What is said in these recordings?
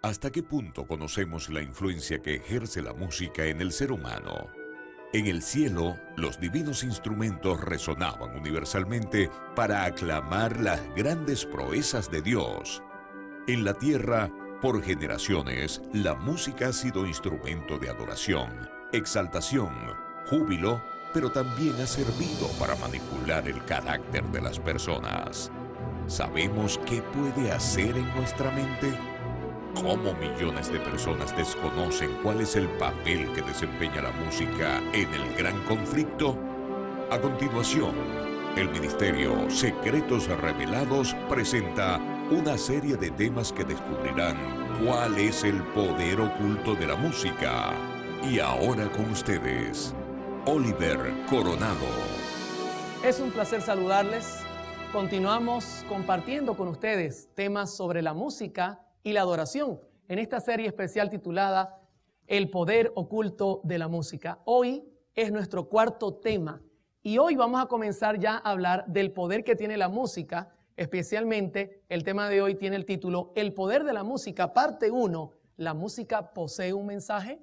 ¿Hasta qué punto conocemos la influencia que ejerce la música en el ser humano? En el cielo, los divinos instrumentos resonaban universalmente para aclamar las grandes proezas de Dios. En la tierra, por generaciones, la música ha sido instrumento de adoración, exaltación, júbilo, pero también ha servido para manipular el carácter de las personas. ¿Sabemos qué puede hacer en nuestra mente? ¿Cómo millones de personas desconocen cuál es el papel que desempeña la música en el gran conflicto? A continuación, el Ministerio Secretos Revelados presenta una serie de temas que descubrirán cuál es el poder oculto de la música. Y ahora con ustedes, Oliver Coronado. Es un placer saludarles. Continuamos compartiendo con ustedes temas sobre la música y la adoración en esta serie especial titulada El poder oculto de la música. Hoy es nuestro cuarto tema y hoy vamos a comenzar ya a hablar del poder que tiene la música. Especialmente el tema de hoy tiene el título El poder de la música, parte 1. ¿La música posee un mensaje?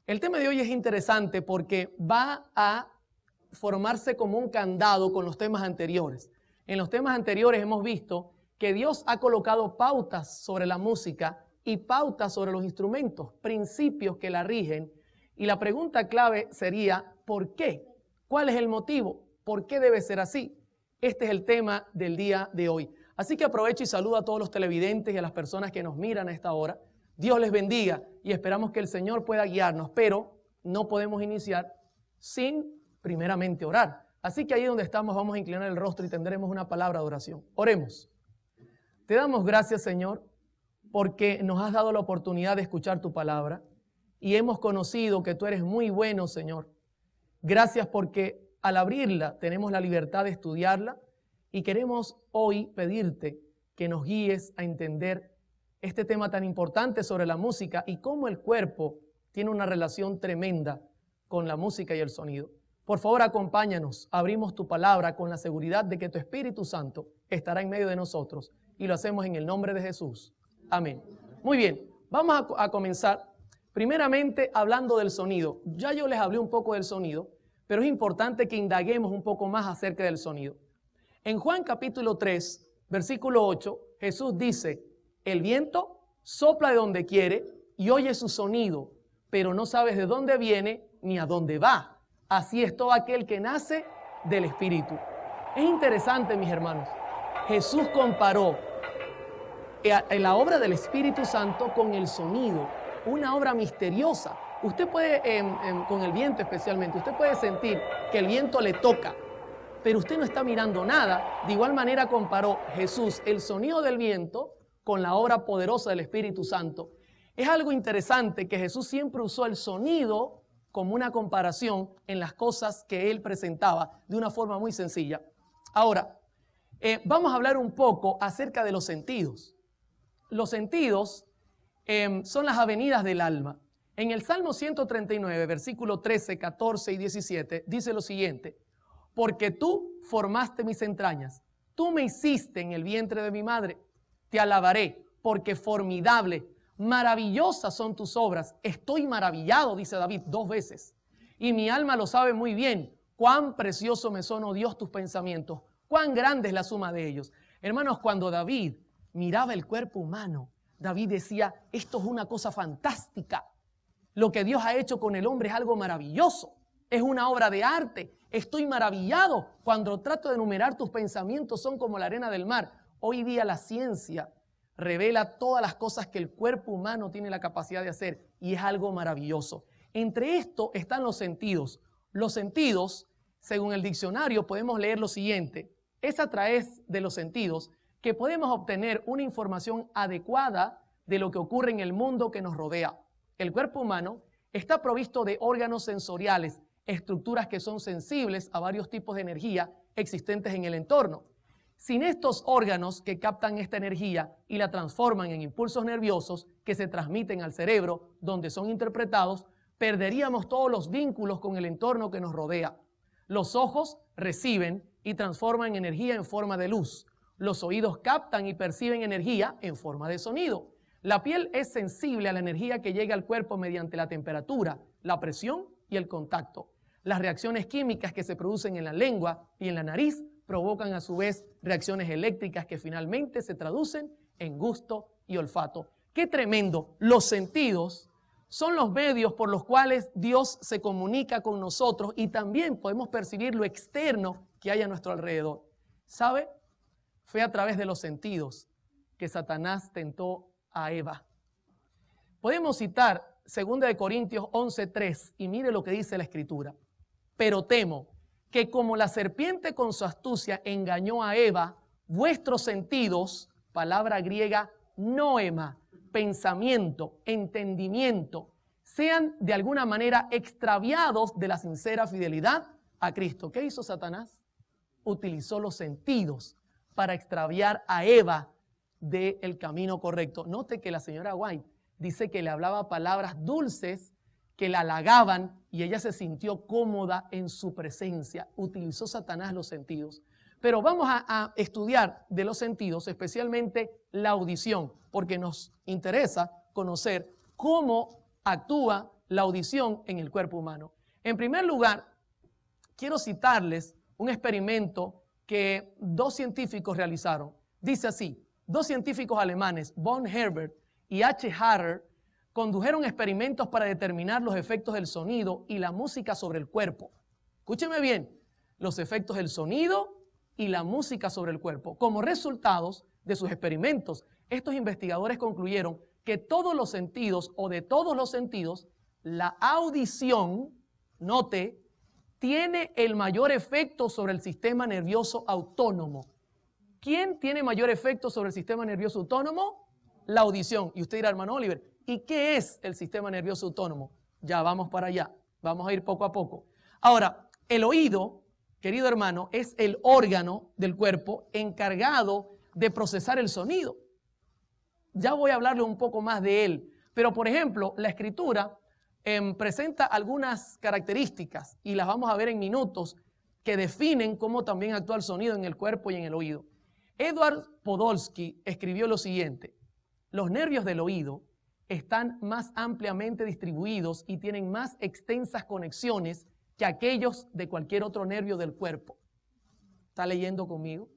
El tema de hoy es interesante porque va a formarse como un candado con los temas anteriores. En los temas anteriores hemos visto que Dios ha colocado pautas sobre la música y pautas sobre los instrumentos, principios que la rigen. Y la pregunta clave sería, ¿por qué? ¿Cuál es el motivo? ¿Por qué debe ser así? Este es el tema del día de hoy. Así que aprovecho y saludo a todos los televidentes y a las personas que nos miran a esta hora. Dios les bendiga y esperamos que el Señor pueda guiarnos, pero no podemos iniciar sin primeramente orar. Así que ahí donde estamos vamos a inclinar el rostro y tendremos una palabra de oración. Oremos. Te damos gracias, Señor, porque nos has dado la oportunidad de escuchar tu palabra y hemos conocido que tú eres muy bueno, Señor. Gracias porque al abrirla tenemos la libertad de estudiarla y queremos hoy pedirte que nos guíes a entender este tema tan importante sobre la música y cómo el cuerpo tiene una relación tremenda con la música y el sonido. Por favor, acompáñanos, abrimos tu palabra con la seguridad de que tu Espíritu Santo estará en medio de nosotros y lo hacemos en el nombre de Jesús. Amén. Muy bien, vamos a comenzar primeramente hablando del sonido. Ya yo les hablé un poco del sonido, pero es importante que indaguemos un poco más acerca del sonido. En Juan capítulo 3, versículo 8, Jesús dice, el viento sopla de donde quiere y oye su sonido, pero no sabes de dónde viene ni a dónde va. Así es todo aquel que nace del Espíritu. Es interesante, mis hermanos. Jesús comparó la obra del Espíritu Santo con el sonido, una obra misteriosa. Usted puede, con el viento especialmente, usted puede sentir que el viento le toca, pero usted no está mirando nada. De igual manera comparó Jesús el sonido del viento con la obra poderosa del Espíritu Santo. Es algo interesante que Jesús siempre usó el sonido como una comparación en las cosas que él presentaba de una forma muy sencilla. Ahora, vamos a hablar un poco acerca de los sentidos. Los sentidos son las avenidas del alma. En el Salmo 139, versículo 13, 14 y 17, dice lo siguiente: porque tú formaste mis entrañas, tú me hiciste en el vientre de mi madre. Te alabaré, porque formidable, maravillosas son tus obras. Estoy maravillado, dice David 2 veces. Y mi alma lo sabe muy bien. Cuán precioso me son, oh Dios, tus pensamientos. Cuán grande es la suma de ellos. Hermanos, cuando David miraba el cuerpo humano, David decía, esto es una cosa fantástica. Lo que Dios ha hecho con el hombre es algo maravilloso. Es una obra de arte. Estoy maravillado cuando trato de enumerar tus pensamientos, son como la arena del mar. Hoy día la ciencia revela todas las cosas que el cuerpo humano tiene la capacidad de hacer y es algo maravilloso. Entre esto están los sentidos. Los sentidos, según el diccionario, podemos leer lo siguiente. Es a través de los sentidos que podemos obtener una información adecuada de lo que ocurre en el mundo que nos rodea. El cuerpo humano está provisto de órganos sensoriales, estructuras que son sensibles a varios tipos de energía existentes en el entorno. Sin estos órganos que captan esta energía y la transforman en impulsos nerviosos que se transmiten al cerebro, donde son interpretados, perderíamos todos los vínculos con el entorno que nos rodea. Los ojos reciben y transforman energía en forma de luz. Los oídos captan y perciben energía en forma de sonido. La piel es sensible a la energía que llega al cuerpo mediante la temperatura, la presión y el contacto. Las reacciones químicas que se producen en la lengua y en la nariz provocan a su vez reacciones eléctricas que finalmente se traducen en gusto y olfato. ¡Qué tremendo! Los sentidos son los medios por los cuales Dios se comunica con nosotros y también podemos percibir lo externo que hay a nuestro alrededor. ¿Sabe? Fue a través de los sentidos que Satanás tentó a Eva. Podemos citar 2 Corintios 11:3 y mire lo que dice la Escritura. Pero temo que como la serpiente con su astucia engañó a Eva, vuestros sentidos, palabra griega noema, pensamiento, entendimiento, sean de alguna manera extraviados de la sincera fidelidad a Cristo. ¿Qué hizo Satanás? Utilizó los sentidos para extraviar a Eva del camino correcto. Note que la señora White dice que le hablaba palabras dulces que la halagaban y ella se sintió cómoda en su presencia. Utilizó Satanás los sentidos. Pero vamos a estudiar de los sentidos, especialmente la audición, porque nos interesa conocer cómo actúa la audición en el cuerpo humano. En primer lugar, quiero citarles un experimento que 2 científicos realizaron. Dice así: 2 científicos alemanes, von Herbert y H. Harrer, condujeron experimentos para determinar los efectos del sonido y la música sobre el cuerpo. Escúcheme bien, los efectos del sonido y la música sobre el cuerpo. Como resultados de sus experimentos, estos investigadores concluyeron que todos los sentidos o de todos los sentidos, la audición, note, tiene el mayor efecto sobre el sistema nervioso autónomo. ¿Quién tiene mayor efecto sobre el sistema nervioso autónomo? La audición. Y usted dirá, hermano Oliver, ¿y qué es el sistema nervioso autónomo? Ya vamos para allá, vamos a ir poco a poco. Ahora, el oído, querido hermano, es el órgano del cuerpo encargado de procesar el sonido. Ya voy a hablarle un poco más de él. Pero, por ejemplo, la Escritura presenta algunas características y las vamos a ver en minutos que definen cómo también actúa el sonido en el cuerpo y en el oído. Edward Podolsky escribió lo siguiente: los nervios del oído están más ampliamente distribuidos y tienen más extensas conexiones que aquellos de cualquier otro nervio del cuerpo. ¿Está leyendo conmigo?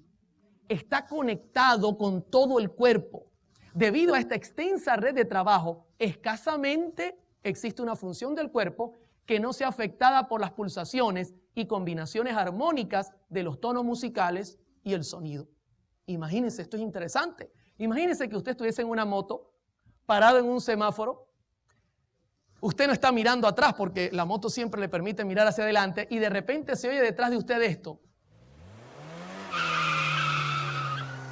Está conectado con todo el cuerpo. Debido a esta extensa red de trabajo, escasamente existe una función del cuerpo que no sea afectada por las pulsaciones y combinaciones armónicas de los tonos musicales y el sonido. Imagínense, esto es interesante. Imagínense que usted estuviese en una moto, parado en un semáforo. Usted no está mirando atrás porque la moto siempre le permite mirar hacia adelante y de repente se oye detrás de usted esto.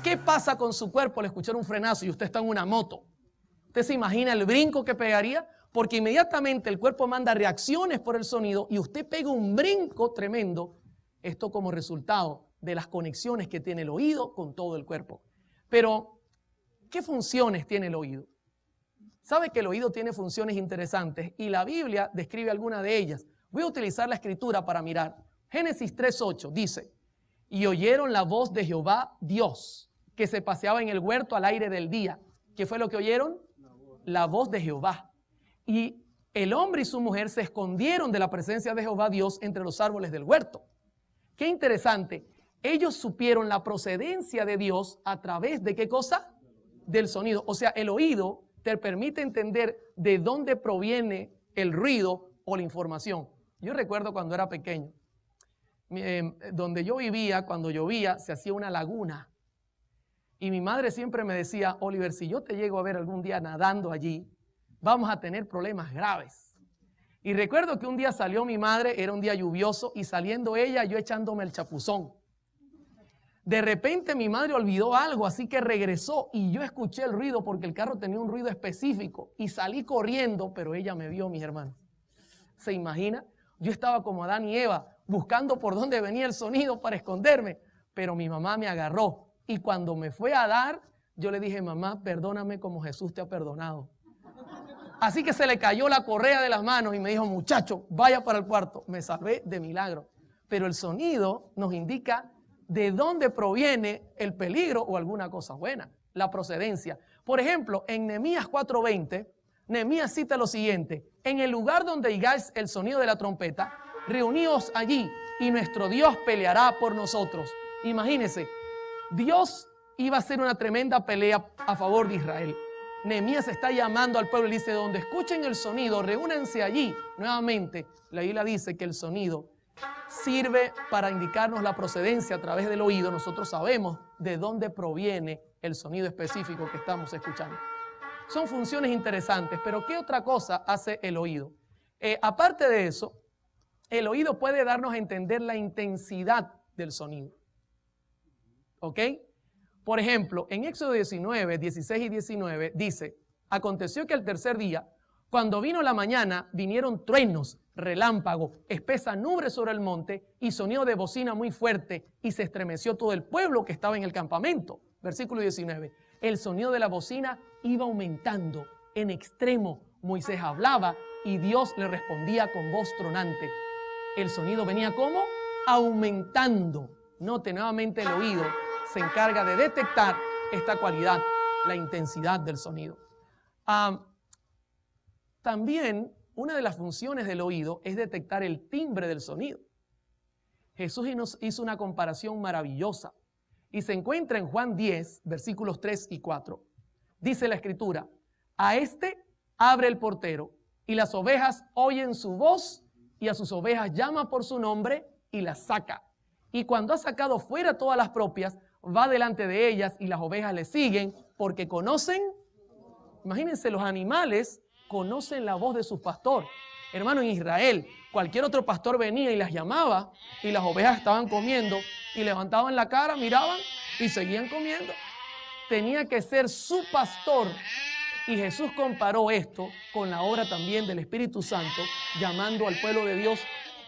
¿Qué pasa con su cuerpo al escuchar un frenazo y usted está en una moto? ¿Usted se imagina el brinco que pegaría? Porque inmediatamente el cuerpo manda reacciones por el sonido y usted pega un brinco tremendo. Esto como resultado de las conexiones que tiene el oído con todo el cuerpo. Pero, ¿qué funciones tiene el oído? Sabe que el oído tiene funciones interesantes y la Biblia describe algunas de ellas. Voy a utilizar la Escritura para mirar. Génesis 3:8 dice: y oyeron la voz de Jehová Dios, que se paseaba en el huerto al aire del día. ¿Qué fue lo que oyeron? La voz de Jehová. Y el hombre y su mujer se escondieron de la presencia de Jehová Dios entre los árboles del huerto. Qué interesante. Ellos supieron la procedencia de Dios a través de ¿qué cosa? Del sonido. O sea, el oído te permite entender de dónde proviene el ruido o la información. Yo recuerdo cuando era pequeño, donde yo vivía, cuando llovía, se hacía una laguna. Y mi madre siempre me decía: Oliver, si yo te llego a ver algún día nadando allí, vamos a tener problemas graves. Y recuerdo que un día salió mi madre, era un día lluvioso, y saliendo ella, yo echándome el chapuzón. De repente mi madre olvidó algo, así que regresó y yo escuché el ruido porque el carro tenía un ruido específico y salí corriendo, pero ella me vio, mis hermanos. ¿Se imagina? Yo estaba como Adán y Eva, buscando por dónde venía el sonido para esconderme, pero mi mamá me agarró y cuando me fue a dar, yo le dije: mamá, perdóname como Jesús te ha perdonado. Así que se le cayó la correa de las manos y me dijo: muchacho, vaya para el cuarto. Me salvé de milagro. Pero el sonido nos indica de dónde proviene el peligro o alguna cosa buena, la procedencia. Por ejemplo, en Nehemías 4:20, Nehemías cita lo siguiente: en el lugar donde oigáis el sonido de la trompeta, reuníos allí y nuestro Dios peleará por nosotros. Imagínense, Dios iba a hacer una tremenda pelea a favor de Israel. Nehemías está llamando al pueblo y dice: donde escuchen el sonido, reúnense allí. Nuevamente, la Biblia dice que el sonido sirve para indicarnos la procedencia a través del oído. Nosotros sabemos de dónde proviene el sonido específico que estamos escuchando. Son funciones interesantes, pero ¿qué otra cosa hace el oído? Aparte de eso, el oído puede darnos a entender la intensidad del sonido. ¿Ok? Por ejemplo, en Éxodo 19, 16 y 19 dice: aconteció que al tercer día, cuando vino la mañana, vinieron truenos, relámpagos, espesa nube sobre el monte y sonido de bocina muy fuerte, y se estremeció todo el pueblo que estaba en el campamento. Versículo 19. El sonido de la bocina iba aumentando en extremo. Moisés hablaba y Dios le respondía con voz tronante. El sonido venía ¿cómo? Aumentando. Note, nuevamente el oído se encarga de detectar esta cualidad, la intensidad del sonido. También una de las funciones del oído es detectar el timbre del sonido. Jesús nos hizo una comparación maravillosa y se encuentra en Juan 10, versículos 3 y 4. Dice la Escritura: a este abre el portero y las ovejas oyen su voz y a sus ovejas llama por su nombre y las saca. Y cuando ha sacado fuera todas las propias, va delante de ellas y las ovejas le siguen porque conocen. Imagínense, los animales conocen la voz de su pastor. Hermano, en Israel, cualquier otro pastor venía y las llamaba y las ovejas estaban comiendo y levantaban la cara, miraban y seguían comiendo. Tenía que ser su pastor. Y Jesús comparó esto con la obra también del Espíritu Santo, llamando al pueblo de Dios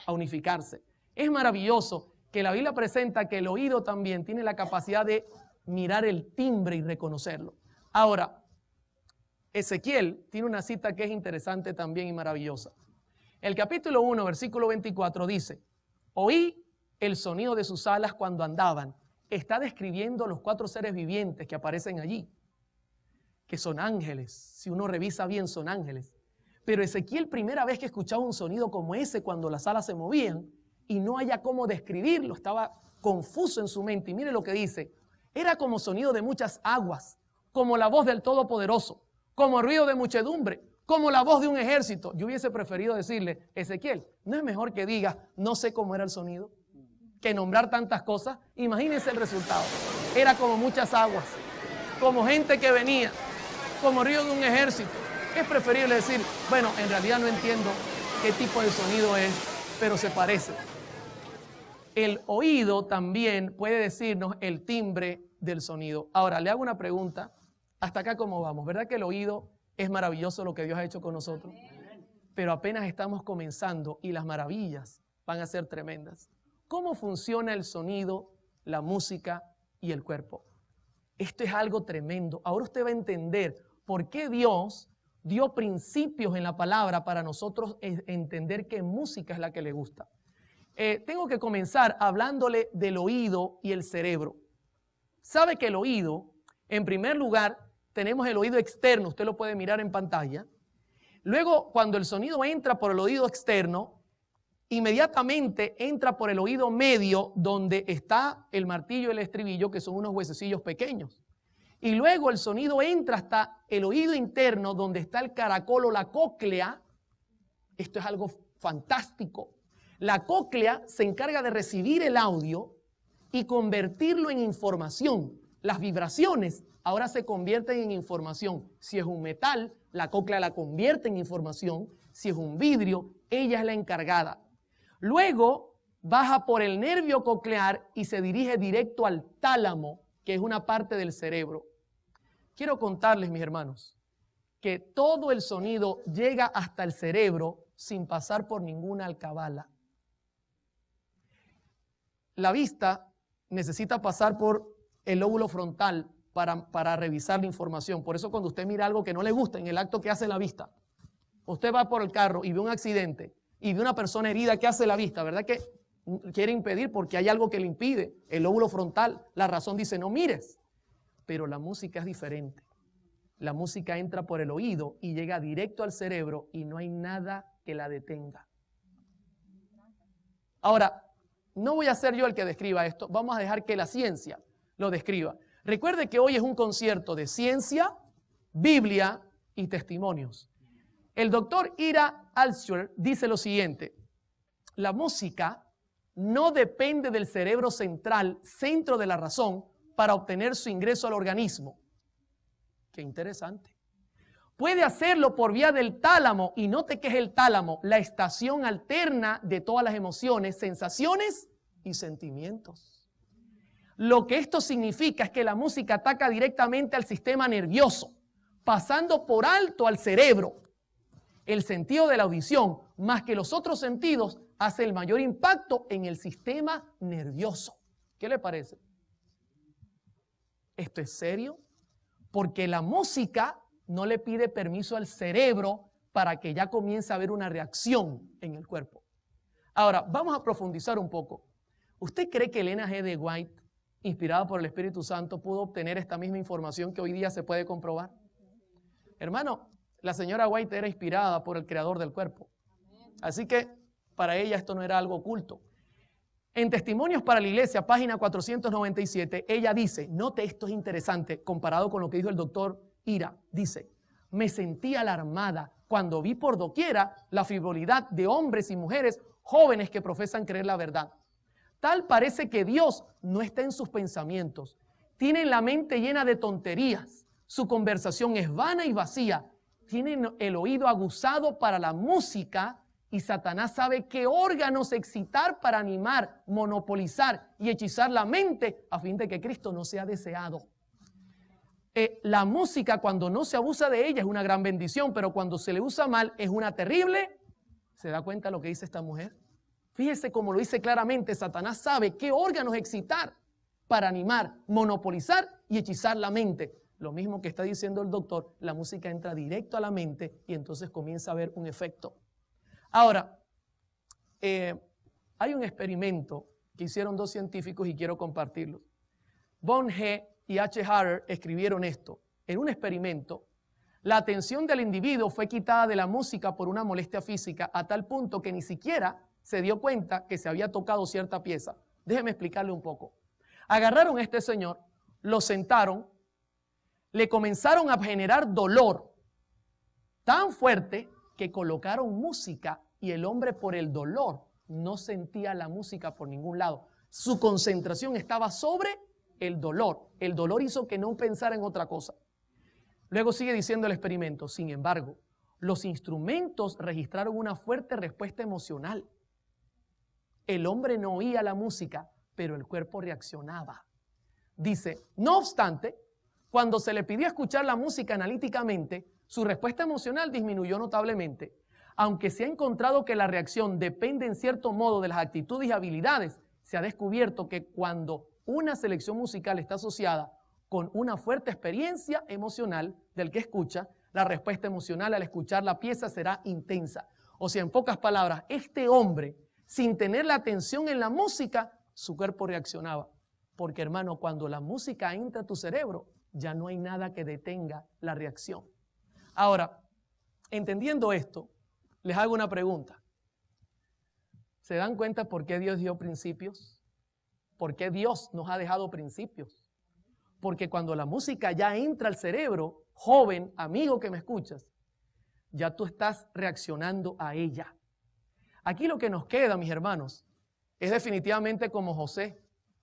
a unificarse. Es maravilloso que la Biblia presenta que el oído también tiene la capacidad de mirar el timbre y reconocerlo. Ahora, Ezequiel tiene una cita que es interesante también y maravillosa. El capítulo 1, versículo 24 dice: oí el sonido de sus alas cuando andaban. Está describiendo los 4 seres vivientes que aparecen allí, que son ángeles. Si uno revisa bien, son ángeles. Pero Ezequiel, primera vez que escuchaba un sonido como ese cuando las alas se movían y no haya cómo describirlo, estaba confuso en su mente. Y mire lo que dice: era como sonido de muchas aguas, como la voz del Todopoderoso, como ruido de muchedumbre, como la voz de un ejército. Yo hubiese preferido decirle: Ezequiel, ¿no es mejor que digas no sé cómo era el sonido? Que nombrar tantas cosas. Imagínense el resultado. Era como muchas aguas, como gente que venía, como ruido de un ejército. Es preferible decir, bueno, en realidad no entiendo qué tipo de sonido es, pero se parece. El oído también puede decirnos el timbre del sonido. Ahora, le hago una pregunta. Hasta acá cómo vamos. ¿Verdad que el oído es maravilloso lo que Dios ha hecho con nosotros? Pero apenas estamos comenzando y las maravillas van a ser tremendas. ¿Cómo funciona el sonido, la música y el cuerpo? Esto es algo tremendo. Ahora usted va a entender por qué Dios dio principios en la palabra para nosotros entender qué música es la que le gusta. Tengo que comenzar hablándole del oído y el cerebro. ¿Sabe que el oído, en primer lugar, tenemos el oído externo? Usted lo puede mirar en pantalla. Luego, cuando el sonido entra por el oído externo, inmediatamente entra por el oído medio, donde está el martillo y el estribillo, que son unos huesecillos pequeños. Y luego el sonido entra hasta el oído interno, donde está el caracol o la cóclea. Esto es algo fantástico. La cóclea se encarga de recibir el audio y convertirlo en información. Las vibraciones ahora se convierten en información. Si es un metal, la cóclea la convierte en información. Si es un vidrio, ella es la encargada. Luego baja por el nervio coclear y se dirige directo al tálamo, que es una parte del cerebro. Quiero contarles, mis hermanos, que todo el sonido llega hasta el cerebro sin pasar por ninguna alcabala. La vista necesita pasar por el lóbulo frontal para revisar la información. Por eso cuando usted mira algo que no le gusta en el acto que hace la vista, usted va por el carro y ve un accidente y ve una persona herida, ¿qué hace la vista? ¿Verdad que quiere impedir porque hay algo que le impide? El lóbulo frontal, la razón dice no mires. Pero la música es diferente. La música entra por el oído y llega directo al cerebro y no hay nada que la detenga. Ahora, no voy a ser yo el que describa esto, vamos a dejar que la ciencia lo describa. Recuerde que hoy es un concierto de ciencia, Biblia y testimonios. El doctor Ira Altschuler dice lo siguiente: la música no depende del cerebro central, centro de la razón, para obtener su ingreso al organismo. Qué interesante. Puede hacerlo por vía del tálamo, y note que es el tálamo, la estación alterna de todas las emociones, sensaciones y sentimientos. Lo que esto significa es que la música ataca directamente al sistema nervioso, pasando por alto al cerebro. El sentido de la audición, más que los otros sentidos, hace el mayor impacto en el sistema nervioso. ¿Qué le parece? ¿Esto es serio? Porque la música no le pide permiso al cerebro para que ya comience a haber una reacción en el cuerpo. Ahora, vamos a profundizar un poco. ¿Usted cree que Elena G. de White, inspirada por el Espíritu Santo, pudo obtener esta misma información que hoy día se puede comprobar? Hermano, la señora White era inspirada por el creador del cuerpo. Así que para ella esto no era algo oculto. En Testimonios para la Iglesia, página 497, ella dice, note esto es interesante comparado con lo que dijo el doctor Ira, dice, me sentí alarmada cuando vi por doquiera la frivolidad de hombres y mujeres jóvenes que profesan creer la verdad. Tal parece que Dios no está en sus pensamientos. Tienen la mente llena de tonterías. Su conversación es vana y vacía. Tienen el oído aguzado para la música y Satanás sabe qué órganos excitar para animar, monopolizar y hechizar la mente a fin de que Cristo no sea deseado. La música, cuando no se abusa de ella, es una gran bendición, pero cuando se le usa mal es una terrible. ¿Se da cuenta lo que dice esta mujer? Fíjese cómo lo dice claramente, Satanás sabe qué órganos excitar para animar, monopolizar y hechizar la mente. Lo mismo que está diciendo el doctor, la música entra directo a la mente y entonces comienza a haber un efecto. Ahora, hay un experimento que hicieron dos científicos y quiero compartirlo. Von G. y H. Harrer escribieron esto. En un experimento, la atención del individuo fue quitada de la música por una molestia física a tal punto que ni siquiera se dio cuenta que se había tocado cierta pieza. Déjeme explicarle un poco. Agarraron a este señor, lo sentaron, le comenzaron a generar dolor tan fuerte que colocaron música y el hombre por el dolor no sentía la música por ningún lado. Su concentración estaba sobre el dolor. El dolor hizo que no pensara en otra cosa. Luego sigue diciendo el experimento. Sin embargo, los instrumentos registraron una fuerte respuesta emocional. El hombre no oía la música, pero el cuerpo reaccionaba. Dice, no obstante, cuando se le pidió escuchar la música analíticamente, su respuesta emocional disminuyó notablemente. Aunque se ha encontrado que la reacción depende en cierto modo de las actitudes y habilidades, se ha descubierto que cuando una selección musical está asociada con una fuerte experiencia emocional del que escucha, la respuesta emocional al escuchar la pieza será intensa. O sea, en pocas palabras, este hombre, sin tener la atención en la música, su cuerpo reaccionaba. Porque, hermano, cuando la música entra a tu cerebro, ya no hay nada que detenga la reacción. Ahora, entendiendo esto, les hago una pregunta. ¿Se dan cuenta por qué Dios dio principios? ¿Por qué Dios nos ha dejado principios? Porque cuando la música ya entra al cerebro, joven, amigo que me escuchas, ya tú estás reaccionando a ella. Aquí lo que nos queda, mis hermanos, es definitivamente como José,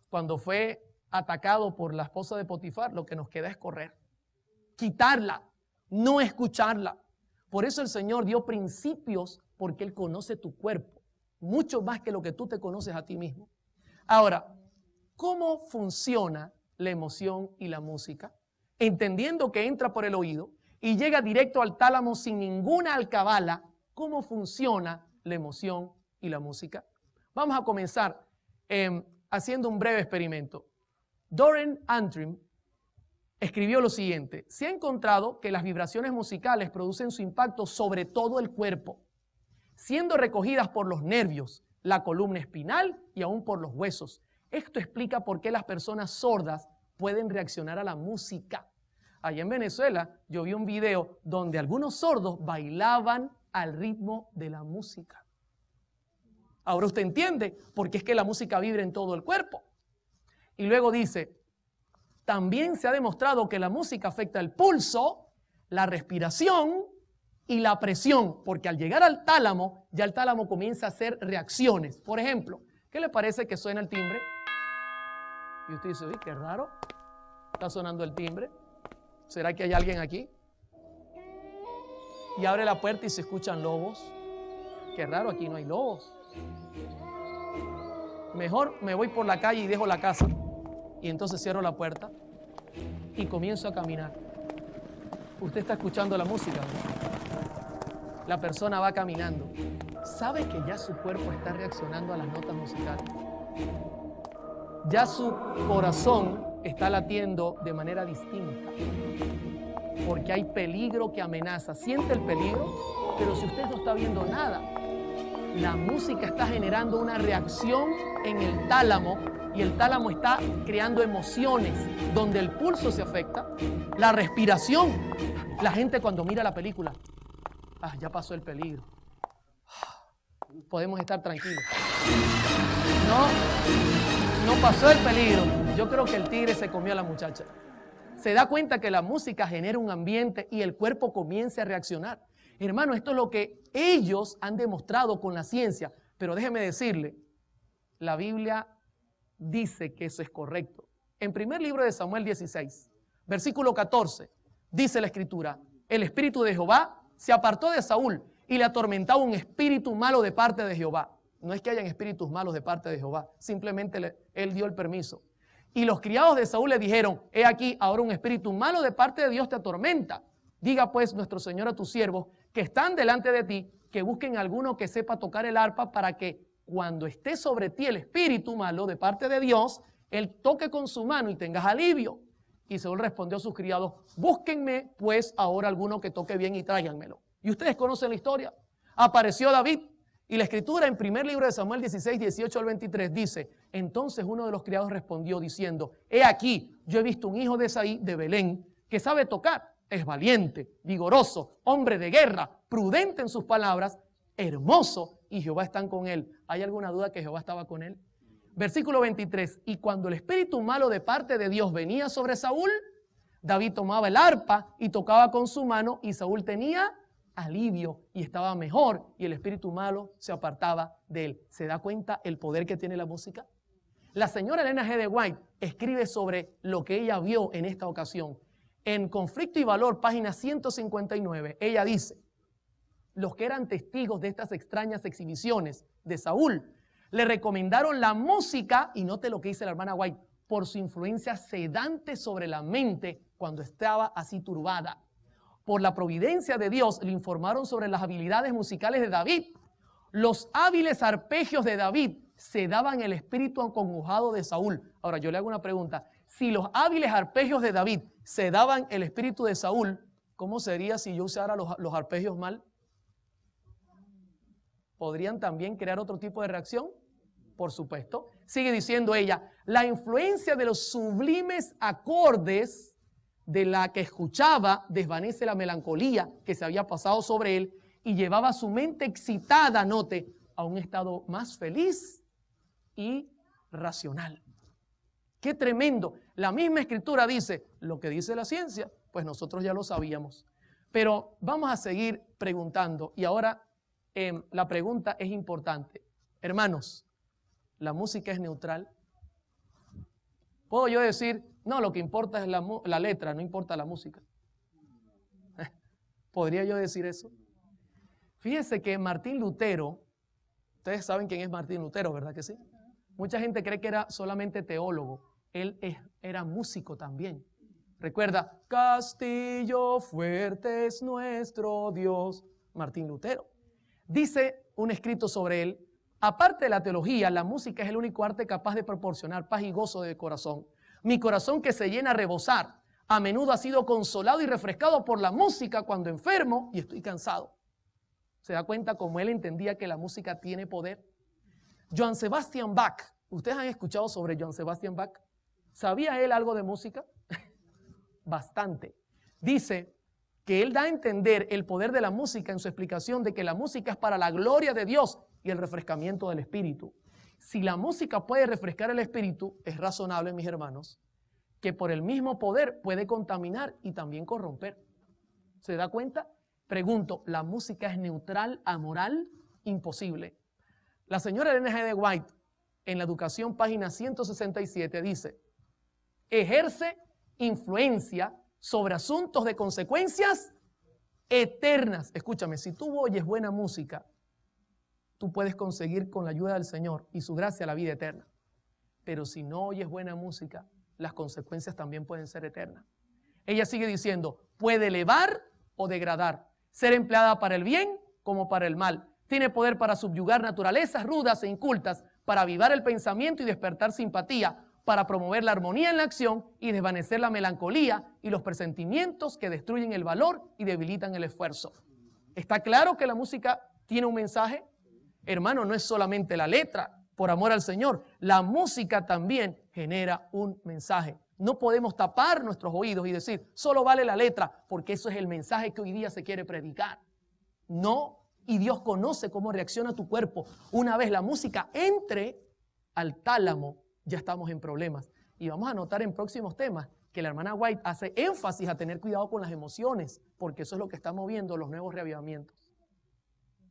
cuando fue atacado por la esposa de Potifar, lo que nos queda es correr, quitarla, no escucharla. Por eso el Señor dio principios, porque Él conoce tu cuerpo, mucho más que lo que tú te conoces a ti mismo. Ahora, ¿cómo funciona la emoción y la música? Entendiendo que entra por el oído y llega directo al tálamo sin ninguna alcabala, ¿cómo funciona la emoción y la música? Vamos a comenzar haciendo un breve experimento. Doran Antrim escribió lo siguiente: se ha encontrado que las vibraciones musicales producen su impacto sobre todo el cuerpo, siendo recogidas por los nervios, la columna espinal y aún por los huesos. Esto explica por qué las personas sordas pueden reaccionar a la música. allá en Venezuela yo vi un video donde algunos sordos bailaban al ritmo de la música. Ahora usted entiende por qué es que la música vibra en todo el cuerpo. Y luego dice, también se ha demostrado que la música afecta el pulso, la respiración y la presión, porque al llegar al tálamo, ya el tálamo comienza a hacer reacciones. Por ejemplo, ¿qué le parece que suena el timbre? Y usted dice, uy, qué raro, está sonando el timbre. ¿Será que hay alguien aquí? Y abre la puerta y se escuchan lobos. Qué raro, aquí no hay lobos. Mejor me voy por la calle y dejo la casa. Y entonces cierro la puerta y comienzo a caminar. Usted está escuchando la música, ¿no? La persona va caminando. ¿Sabe que ya su cuerpo está reaccionando a las notas musicales? Ya su corazón está latiendo de manera distinta. Porque hay peligro que amenaza. Siente el peligro, pero si usted no está viendo nada, la música está generando una reacción en el tálamo y el tálamo está creando emociones donde el pulso se afecta, la respiración. La gente cuando mira la película, ya pasó el peligro. Podemos estar tranquilos. No pasó el peligro. Yo creo que el tigre se comió a la muchacha. Se da cuenta que la música genera un ambiente y el cuerpo comienza a reaccionar. Hermano, esto es lo que ellos han demostrado con la ciencia. Pero déjeme decirle, la Biblia dice que eso es correcto. En primer libro de Samuel 16, versículo 14, dice la Escritura, el espíritu de Jehová se apartó de Saúl y le atormentaba un espíritu malo de parte de Jehová. No es que hayan espíritus malos de parte de Jehová, simplemente él dio el permiso. Y los criados de Saúl le dijeron, he aquí, ahora un espíritu malo de parte de Dios te atormenta. Diga pues nuestro Señor a tus siervos que están delante de ti, que busquen alguno que sepa tocar el arpa para que cuando esté sobre ti el espíritu malo de parte de Dios, él toque con su mano y tengas alivio. Y Saúl respondió a sus criados, búsquenme pues ahora alguno que toque bien y tráiganmelo. Y ustedes conocen la historia. Apareció David y la Escritura en primer libro de Samuel 16, 18 al 23 dice, entonces uno de los criados respondió diciendo, he aquí, yo he visto un hijo de Isaí de Belén que sabe tocar, es valiente, vigoroso, hombre de guerra, prudente en sus palabras, hermoso, y Jehová está con él. ¿Hay alguna duda que Jehová estaba con él? Versículo 23, y cuando el espíritu malo de parte de Dios venía sobre Saúl, David tomaba el arpa y tocaba con su mano y Saúl tenía alivio y estaba mejor y el espíritu malo se apartaba de él. ¿Se da cuenta el poder que tiene la música? La señora Elena G. de White escribe sobre lo que ella vio en esta ocasión. En Conflicto y Valor, página 159, ella dice, los que eran testigos de estas extrañas exhibiciones de Saúl le recomendaron la música, y note lo que dice la hermana White, por su influencia sedante sobre la mente cuando estaba así turbada. Por la providencia de Dios le informaron sobre las habilidades musicales de David. Los hábiles arpegios de David se daban el espíritu acongojado de Saúl. Ahora yo le hago una pregunta. Si los hábiles arpegios de David se daban el espíritu de Saúl, ¿cómo sería si yo usara los arpegios mal? ¿Podrían también crear otro tipo de reacción? Por supuesto. Sigue diciendo ella, la influencia de los sublimes acordes de la que escuchaba desvanece la melancolía que se había pasado sobre él y llevaba su mente excitada, note, a un estado más feliz y racional. ¡Qué tremendo! La misma Escritura dice, lo que dice la ciencia, pues nosotros ya lo sabíamos. Pero vamos a seguir preguntando y ahora la pregunta es importante. Hermanos, ¿la música es neutral? ¿Puedo yo decir, no, lo que importa es la letra, no importa la música? ¿Podría yo decir eso? Fíjese que Martín Lutero, ustedes saben quién es Martín Lutero, ¿verdad que sí? Mucha gente cree que era solamente teólogo. Él era músico también. Recuerda, castillo fuerte es nuestro Dios, Martín Lutero. Dice un escrito sobre él, aparte de la teología, la música es el único arte capaz de proporcionar paz y gozo de corazón. Mi corazón que se llena a rebosar, a menudo ha sido consolado y refrescado por la música cuando enfermo y estoy cansado. ¿Se da cuenta cómo él entendía que la música tiene poder? Johann Sebastian Bach, ¿ustedes han escuchado sobre Johann Sebastian Bach? ¿Sabía él algo de música? Bastante. dice que él da a entender el poder de la música en su explicación de que la música es para la gloria de Dios y el refrescamiento del espíritu. Si la música puede refrescar el espíritu, es razonable, mis hermanos, que por el mismo poder puede contaminar y también corromper. ¿Se da cuenta? Pregunto, ¿la música es neutral, amoral? Imposible. La señora Ellen G. White, en la Educación, página 167, dice: ejerce influencia sobre asuntos de consecuencias eternas. Escúchame, si tú oyes buena música, tú puedes conseguir con la ayuda del Señor y su gracia la vida eterna. Pero si no oyes buena música, las consecuencias también pueden ser eternas. Ella sigue diciendo, puede elevar o degradar, ser empleada para el bien como para el mal. Tiene poder para subyugar naturalezas rudas e incultas, para avivar el pensamiento y despertar simpatía, para promover la armonía en la acción y desvanecer la melancolía y los presentimientos que destruyen el valor y debilitan el esfuerzo. ¿Está claro que la música tiene un mensaje? Hermano, no es solamente la letra, por amor al Señor. La música también genera un mensaje. No podemos tapar nuestros oídos y decir, solo vale la letra, porque eso es el mensaje que hoy día se quiere predicar. No, y Dios conoce cómo reacciona tu cuerpo. Una vez la música entre al tálamo, ya estamos en problemas. Y vamos a notar en próximos temas que la hermana White hace énfasis a tener cuidado con las emociones, porque eso es lo que está moviendo los nuevos reavivamientos.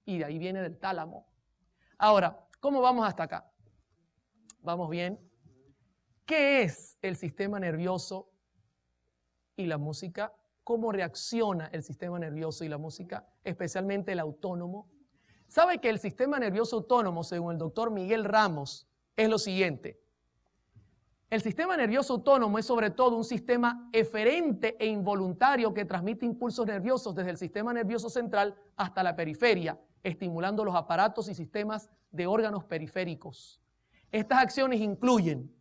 Y de ahí viene del tálamo. Ahora, ¿cómo vamos hasta acá? ¿Vamos bien? ¿Qué es el sistema nervioso y la música? ¿Cómo reacciona el sistema nervioso y la música, especialmente el autónomo? ¿Sabe que el sistema nervioso autónomo, según el doctor Miguel Ramos, es lo siguiente? El sistema nervioso autónomo es sobre todo un sistema eferente e involuntario que transmite impulsos nerviosos desde el sistema nervioso central hasta la periferia, estimulando los aparatos y sistemas de órganos periféricos. Estas acciones incluyen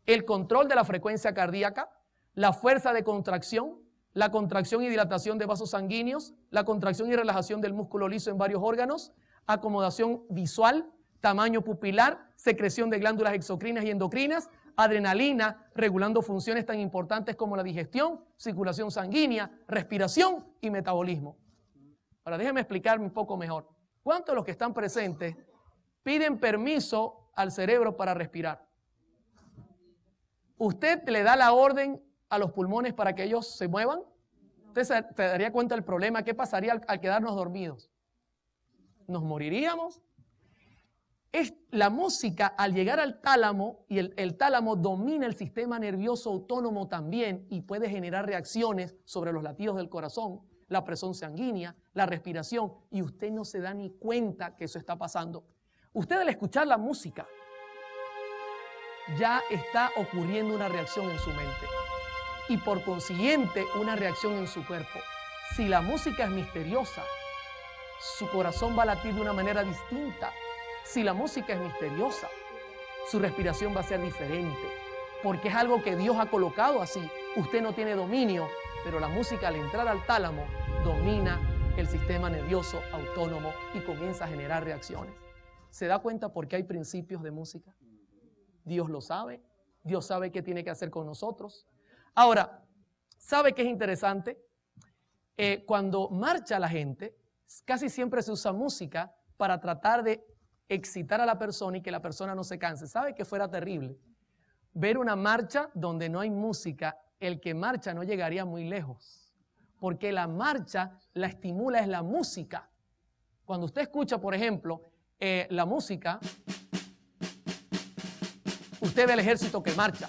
el control de la frecuencia cardíaca, la fuerza de contracción, la contracción y dilatación de vasos sanguíneos, la contracción y relajación del músculo liso en varios órganos, acomodación visual, tamaño pupilar, secreción de glándulas exocrinas y endocrinas, adrenalina, regulando funciones tan importantes como la digestión, circulación sanguínea, respiración y metabolismo. Ahora déjenme explicarme un poco mejor. ¿Cuántos de los que están presentes piden permiso al cerebro para respirar? ¿Usted le da la orden a los pulmones para que ellos se muevan? ¿Usted se daría cuenta del problema? ¿Qué pasaría al quedarnos dormidos? ¿Nos moriríamos? La música, al llegar al tálamo, y el tálamo domina el sistema nervioso autónomo también y puede generar reacciones sobre los latidos del corazón, la presión sanguínea, la respiración, y usted no se da ni cuenta que eso está pasando. Usted al escuchar la música ya está ocurriendo una reacción en su mente y por consiguiente una reacción en su cuerpo. Si la música es misteriosa, su corazón va a latir de una manera distinta. Si la música es misteriosa, su respiración va a ser diferente, porque es algo que Dios ha colocado así. Usted no tiene dominio, pero la música al entrar al tálamo domina el sistema nervioso autónomo y comienza a generar reacciones. ¿Se da cuenta por qué hay principios de música? Dios lo sabe. Dios sabe qué tiene que hacer con nosotros. Ahora, ¿sabe qué es interesante? Cuando marcha la gente, casi siempre se usa música para tratar de excitar a la persona y que la persona no se canse. ¿Sabe que fuera terrible ver una marcha donde no hay música? El que marcha no llegaría muy lejos, porque la marcha la estimula es la música. Cuando usted escucha, por ejemplo, la música, usted ve el ejército que marcha.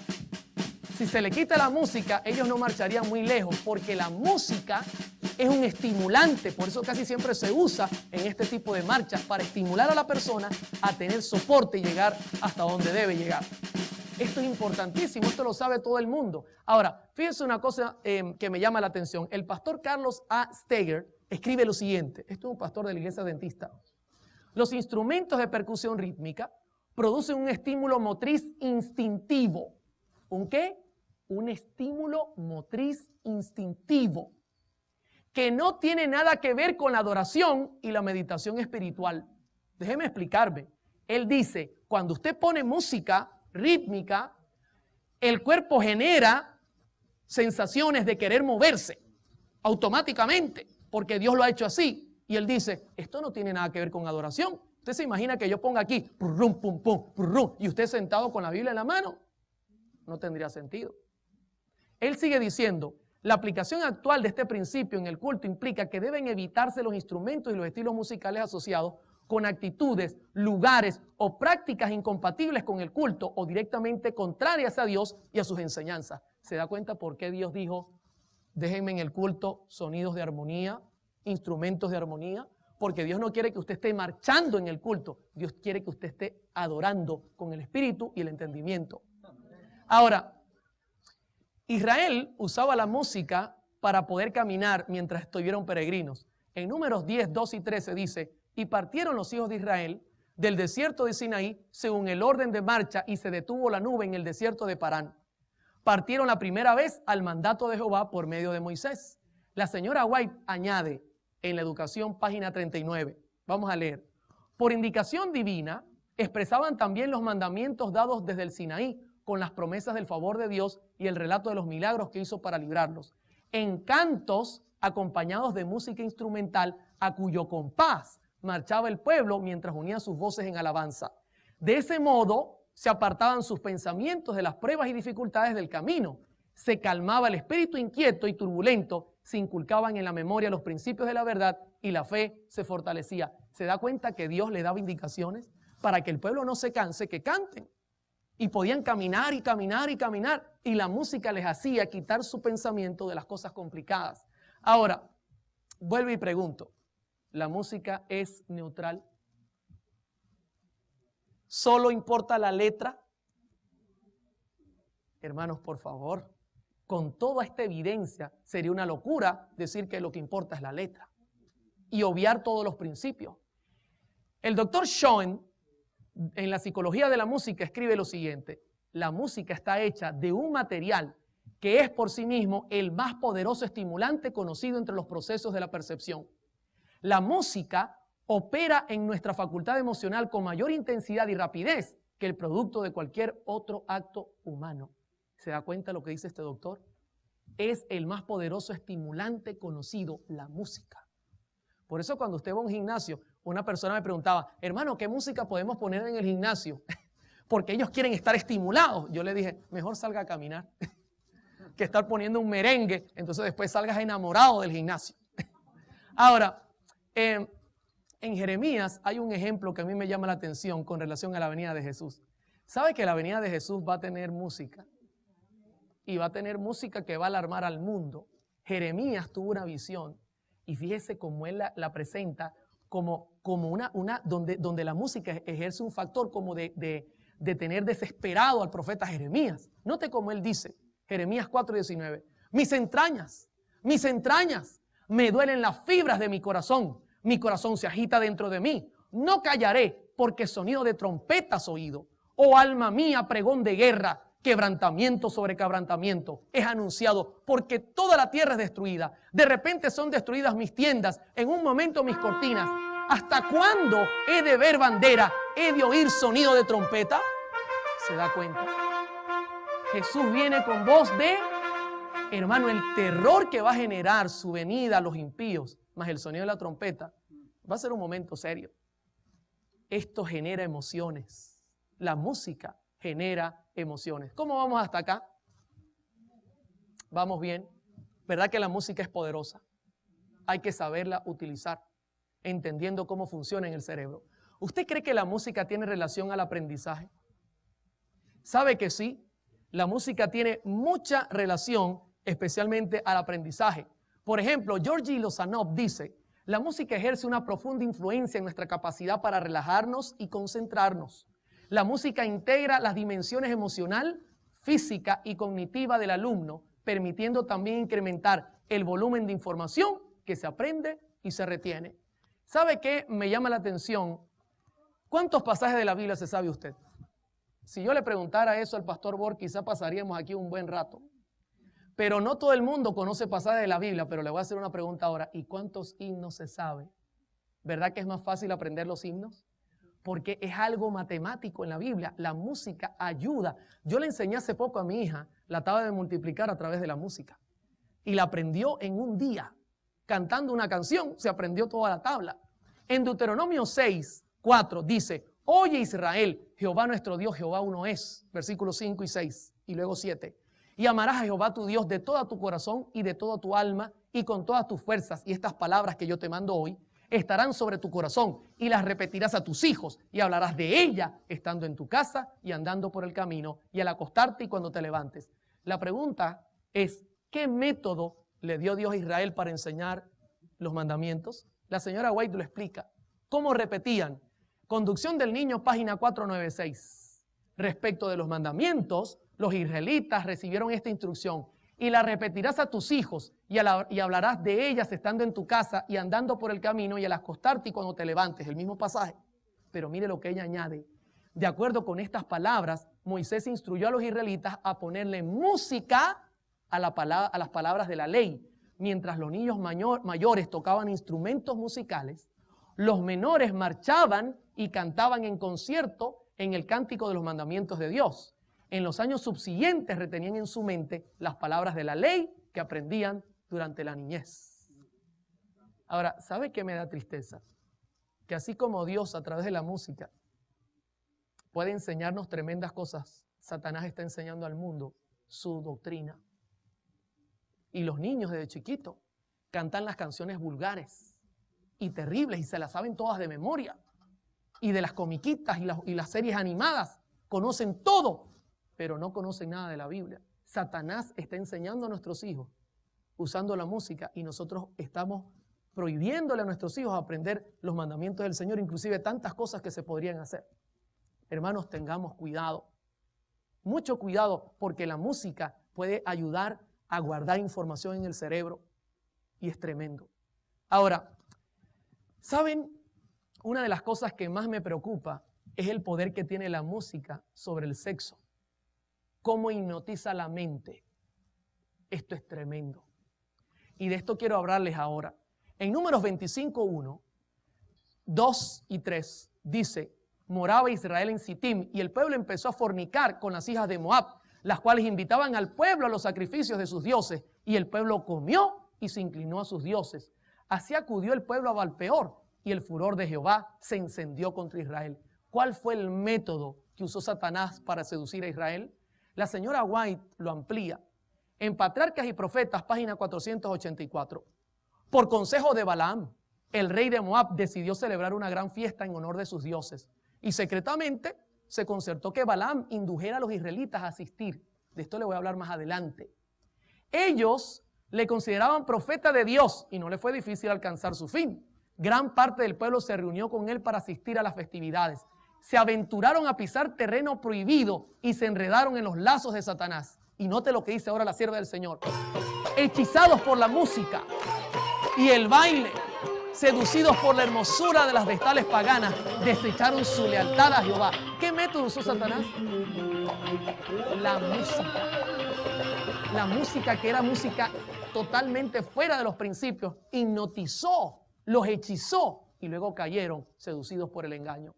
Si se le quita la música, ellos no marcharían muy lejos, porque la música es un estimulante. Por eso casi siempre se usa en este tipo de marchas, para estimular a la persona a tener soporte y llegar hasta donde debe llegar. Esto es importantísimo, esto lo sabe todo el mundo. Ahora, fíjense una cosa que me llama la atención. El pastor Carlos A. Steger escribe lo siguiente. Esto es un pastor de la iglesia adventista. Los instrumentos de percusión rítmica producen un estímulo motriz instintivo. ¿Un qué? Un estímulo motriz instintivo que no tiene nada que ver con la adoración y la meditación espiritual. Déjeme explicarme. Él dice, cuando usted pone música rítmica, el cuerpo genera sensaciones de querer moverse automáticamente, porque Dios lo ha hecho así. Y él dice, esto no tiene nada que ver con adoración. Usted se imagina que yo ponga aquí, pum, pum, pum, pum, y usted sentado con la Biblia en la mano. No tendría sentido. Él sigue diciendo, la aplicación actual de este principio en el culto implica que deben evitarse los instrumentos y los estilos musicales asociados con actitudes, lugares o prácticas incompatibles con el culto o directamente contrarias a Dios y a sus enseñanzas. ¿Se da cuenta por qué Dios dijo, déjenme en el culto sonidos de armonía, instrumentos de armonía? Porque Dios no quiere que usted esté marchando en el culto. Dios quiere que usted esté adorando con el espíritu y el entendimiento. Ahora, Israel usaba la música para poder caminar mientras estuvieron peregrinos. En Números 10, 2 y 13 dice, y partieron los hijos de Israel del desierto de Sinaí según el orden de marcha y se detuvo la nube en el desierto de Parán. Partieron la primera vez al mandato de Jehová por medio de Moisés. La señora White añade en la educación, página 39. Vamos a leer. Por indicación divina, expresaban también los mandamientos dados desde el Sinaí, con las promesas del favor de Dios y el relato de los milagros que hizo para librarlos. En cantos acompañados de música instrumental, a cuyo compás marchaba el pueblo mientras unía sus voces en alabanza. De ese modo se apartaban sus pensamientos de las pruebas y dificultades del camino. Se calmaba el espíritu inquieto y turbulento, se inculcaban en la memoria los principios de la verdad y la fe se fortalecía. ¿Se da cuenta que Dios le daba indicaciones para que el pueblo no se canse, que canten? Y podían caminar y caminar y caminar, y la música les hacía quitar su pensamiento de las cosas complicadas. Ahora, vuelvo y pregunto, ¿la música es neutral? ¿Solo importa la letra? Hermanos, por favor, con toda esta evidencia, sería una locura decir que lo que importa es la letra y obviar todos los principios. El doctor Schoen, en la psicología de la música, escribe lo siguiente: la música está hecha de un material que es por sí mismo el más poderoso estimulante conocido entre los procesos de la percepción. La música opera en nuestra facultad emocional con mayor intensidad y rapidez que el producto de cualquier otro acto humano. ¿Se da cuenta lo que dice este doctor? Es el más poderoso estimulante conocido, la música. Por eso cuando usted va a un gimnasio, una persona me preguntaba, hermano, ¿qué música podemos poner en el gimnasio? Porque ellos quieren estar estimulados. Yo le dije, mejor salga a caminar que estar poniendo un merengue, entonces después salgas enamorado del gimnasio. Ahora, en Jeremías hay un ejemplo que a mí me llama la atención con relación a la venida de Jesús. ¿Sabe que la venida de Jesús va a tener música? Y va a tener música que va a alarmar al mundo. Jeremías tuvo una visión y fíjese cómo él la presenta como una donde la música ejerce un factor como de tener desesperado al profeta Jeremías. Note cómo él dice, Jeremías 4:19, mis entrañas, me duelen las fibras de mi corazón se agita dentro de mí. No callaré porque sonido de trompeta has oído. Oh alma mía, pregón de guerra, quebrantamiento sobre quebrantamiento es anunciado, porque toda la tierra es destruida. De repente son destruidas mis tiendas, en un momento mis cortinas. ¿Hasta cuándo he de ver bandera? ¿He de oír sonido de trompeta? ¿Se da cuenta? Jesús viene con voz de, hermano, el terror que va a generar su venida a los impíos, más el sonido de la trompeta, va a ser un momento serio. Esto genera emociones. La música genera emociones. ¿Cómo vamos hasta acá? Vamos bien. ¿Verdad que la música es poderosa? Hay que saberla utilizar, entendiendo cómo funciona en el cerebro. ¿Usted cree que la música tiene relación al aprendizaje? ¿Sabe que sí? La música tiene mucha relación, especialmente al aprendizaje. Por ejemplo, Georgi Lozanov dice, la música ejerce una profunda influencia en nuestra capacidad para relajarnos y concentrarnos. La música integra las dimensiones emocional, física y cognitiva del alumno, permitiendo también incrementar el volumen de información que se aprende y se retiene. ¿Sabe qué me llama la atención? ¿Cuántos pasajes de la Biblia se sabe usted? Si yo le preguntara eso al pastor Borg, quizá pasaríamos aquí un buen rato. Pero no todo el mundo conoce pasajes de la Biblia, pero le voy a hacer una pregunta ahora. ¿Y cuántos himnos se sabe? ¿Verdad que es más fácil aprender los himnos? porque es algo matemático en la Biblia. La música ayuda. Yo le enseñé hace poco a mi hija la tabla de multiplicar a través de la música. Y la aprendió en un día. Cantando una canción, se aprendió toda la tabla. En Deuteronomio 6, 4 dice, oye Israel, Jehová nuestro Dios, Jehová uno es. Versículos 5 y 6 y luego 7. Y amarás a Jehová tu Dios de todo tu corazón y de toda tu alma y con todas tus fuerzas. Y estas palabras que yo te mando hoy estarán sobre tu corazón y las repetirás a tus hijos y hablarás de ella estando en tu casa y andando por el camino y al acostarte y cuando te levantes. La pregunta es, ¿qué método le dio Dios a Israel para enseñar los mandamientos? La señora White lo explica. ¿Cómo repetían? Conducción del niño, página 496. Respecto de los mandamientos, los israelitas recibieron esta instrucción. Y la repetirás a tus hijos y hablarás de ellas estando en tu casa y andando por el camino y al acostarte y cuando te levantes. El mismo pasaje. Pero mire lo que ella añade. De acuerdo con estas palabras, Moisés instruyó a los israelitas a ponerle música a las palabras de la ley. Mientras los niños mayores tocaban instrumentos musicales, los menores marchaban y cantaban en concierto en el cántico de los mandamientos de Dios. En los años subsiguientes retenían en su mente las palabras de la ley que aprendían durante la niñez. Ahora, ¿sabe qué me da tristeza? Que así como Dios a través de la música puede enseñarnos tremendas cosas, Satanás está enseñando al mundo su doctrina. Y los niños desde chiquitos cantan las canciones vulgares y terribles y se las saben todas de memoria. Y de las comiquitas y las series animadas conocen todo, pero no conocen nada de la Biblia. Satanás está enseñando a nuestros hijos usando la música y nosotros estamos prohibiéndole a nuestros hijos aprender los mandamientos del Señor, inclusive tantas cosas que se podrían hacer. Hermanos, tengamos cuidado, mucho cuidado, porque la música puede ayudar a guardar información en el cerebro y es tremendo. Ahora, ¿saben? Una de las cosas que más me preocupa es el poder que tiene la música sobre el sexo. Cómo hipnotiza la mente. Esto es tremendo. Y de esto quiero hablarles ahora. En Números 25:1, 2 y 3 dice, moraba Israel en Sittim y el pueblo empezó a fornicar con las hijas de Moab, las cuales invitaban al pueblo a los sacrificios de sus dioses, y el pueblo comió y se inclinó a sus dioses. Así acudió el pueblo a Baal-peor, y el furor de Jehová se encendió contra Israel. ¿Cuál fue el método que usó Satanás para seducir a Israel? La señora White lo amplía. En Patriarcas y Profetas, página 484. Por consejo de Balaam, el rey de Moab decidió celebrar una gran fiesta en honor de sus dioses. Y secretamente se concertó que Balaam indujera a los israelitas a asistir. De esto le voy a hablar más adelante. Ellos le consideraban profeta de Dios y no le fue difícil alcanzar su fin. Gran parte del pueblo se reunió con él para asistir a las festividades. Se aventuraron a pisar terreno prohibido y se enredaron en los lazos de Satanás. Y note lo que dice ahora la sierva del Señor. Hechizados por la música y el baile, seducidos por la hermosura de las vestales paganas, desecharon su lealtad a Jehová. ¿Qué método usó Satanás? La música. La música, que era música totalmente fuera de los principios, hipnotizó, los hechizó y luego cayeron seducidos por el engaño.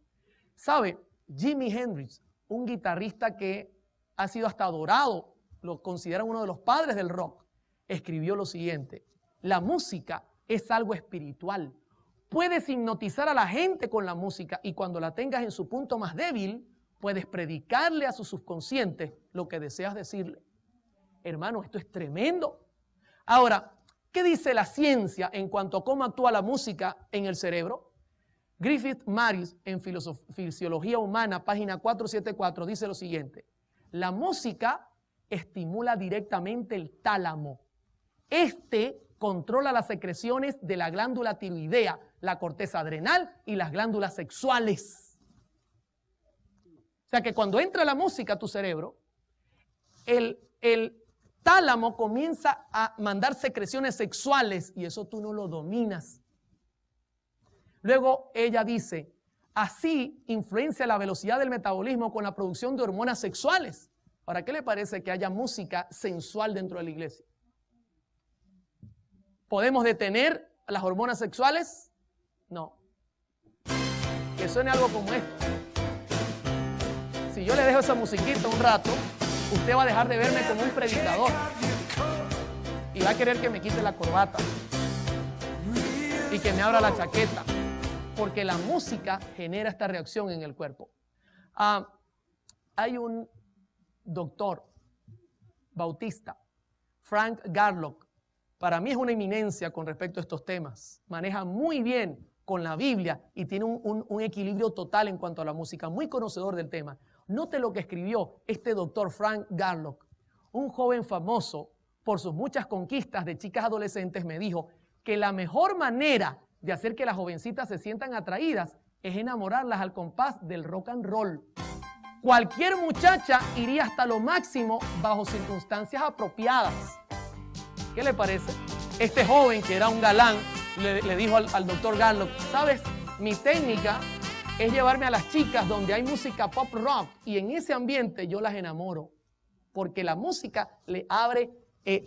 ¿Sabe? Jimi Hendrix, un guitarrista que ha sido hasta adorado, lo consideran uno de los padres del rock, escribió lo siguiente: la música es algo espiritual. Puedes hipnotizar a la gente con la música y cuando la tengas en su punto más débil, puedes predicarle a su subconsciente lo que deseas decirle. Hermano, esto es tremendo. Ahora, ¿qué dice la ciencia en cuanto a cómo actúa la música en el cerebro? Griffith Maris, en Fisiología Humana, página 474, dice lo siguiente: la música estimula directamente el tálamo. Este controla las secreciones de la glándula tiroidea, la corteza adrenal y las glándulas sexuales. O sea que cuando entra la música a tu cerebro, el tálamo comienza a mandar secreciones sexuales y eso tú no lo dominas. Luego ella dice, así influencia la velocidad del metabolismo con la producción de hormonas sexuales. Ahora, ¿qué le parece que haya música sensual dentro de la iglesia? ¿Podemos detener las hormonas sexuales? No. que suene algo como esto. Si yo le dejo esa musiquita un rato, usted va a dejar de verme como un predicador y va a querer que me quite la corbata y que me abra la chaqueta, porque la música genera esta reacción en el cuerpo. Hay un doctor bautista, Frank Garlock. Para mí es una eminencia con respecto a estos temas. Maneja muy bien con la Biblia y tiene un equilibrio total en cuanto a la música, muy conocedor del tema. Note lo que escribió este doctor Frank Garlock. Un joven famoso por sus muchas conquistas de chicas adolescentes me dijo que la mejor manera de hacer que las jovencitas se sientan atraídas es enamorarlas al compás del rock and roll. Cualquier muchacha iría hasta lo máximo bajo circunstancias apropiadas. ¿Qué le parece? Este joven, que era un galán, le dijo al doctor Garlock, ¿sabes? Mi técnica es llevarme a las chicas donde hay música pop rock y en ese ambiente yo las enamoro, porque la música le abre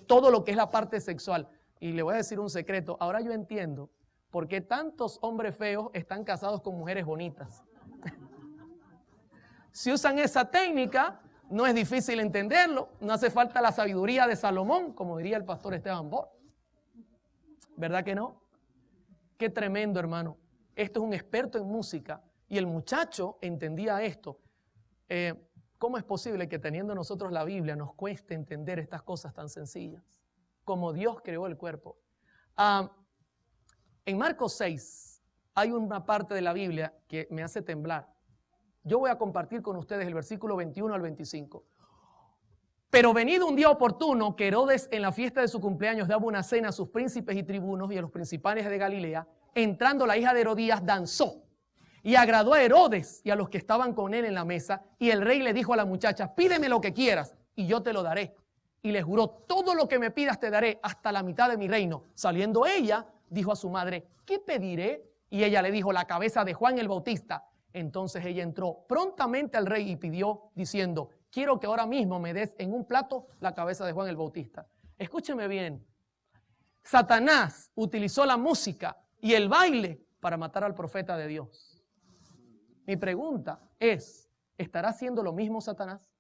todo lo que es la parte sexual. Y le voy a decir un secreto, ahora yo entiendo por qué tantos hombres feos están casados con mujeres bonitas. Si usan esa técnica, no es difícil entenderlo, no hace falta la sabiduría de Salomón, como diría el pastor Esteban Bor. ¿Verdad que no? Qué tremendo, hermano. Esto es un experto en música y el muchacho entendía esto. ¿Cómo es posible que teniendo nosotros la Biblia nos cueste entender estas cosas tan sencillas? Como Dios creó el cuerpo. En Marcos 6 hay una parte de la Biblia que me hace temblar. Yo voy a compartir con ustedes el versículo 21 al 25. Pero venido un día oportuno, que Herodes en la fiesta de su cumpleaños daba una cena a sus príncipes y tribunos y a los principales de Galilea, entrando la hija de Herodías danzó y agradó a Herodes y a los que estaban con él en la mesa, y el rey le dijo a la muchacha, pídeme lo que quieras y yo te lo daré. Y le juró, todo lo que me pidas te daré hasta la mitad de mi reino. Saliendo ella, dijo a su madre, ¿qué pediré? Y ella le dijo, la cabeza de Juan el Bautista. Entonces ella entró prontamente al rey y pidió, diciendo, quiero que ahora mismo me des en un plato la cabeza de Juan el Bautista. Escúcheme bien, Satanás utilizó la música y el baile para matar al profeta de Dios. Mi pregunta es, ¿estará haciendo lo mismo Satanás?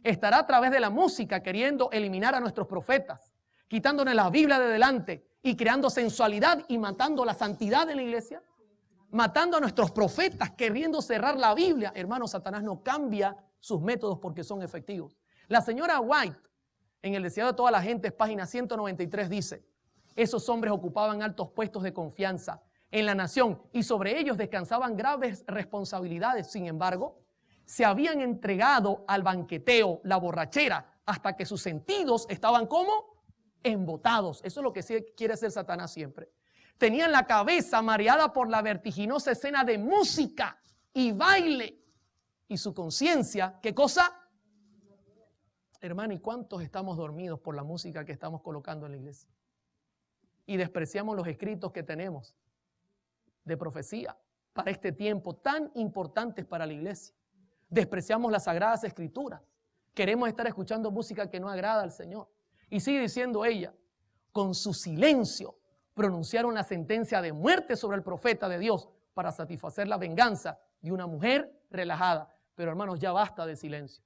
¿Estará a través de la música queriendo eliminar a nuestros profetas, quitándonos la Biblia de delante y creando sensualidad y matando la santidad de la iglesia? Matando a nuestros profetas, queriendo cerrar la Biblia. Hermano, Satanás no cambia sus métodos porque son efectivos. La señora White, en El Deseado de toda la gente, página 193, dice, esos hombres ocupaban altos puestos de confianza en la nación y sobre ellos descansaban graves responsabilidades. Sin embargo, se habían entregado al banqueteo, la borrachera, hasta que sus sentidos estaban como embotados. Eso es lo que quiere hacer Satanás siempre. Tenían la cabeza mareada por la vertiginosa escena de música y baile. Y su conciencia, ¿qué cosa? Hermano, ¿y cuántos estamos dormidos por la música que estamos colocando en la iglesia? Y despreciamos los escritos que tenemos de profecía para este tiempo tan importantes para la iglesia. Despreciamos las sagradas escrituras. Queremos estar escuchando música que no agrada al Señor. Y sigue diciendo ella, con su silencio pronunciaron la sentencia de muerte sobre el profeta de Dios para satisfacer la venganza de una mujer relajada. Pero hermanos, ya basta de silencio.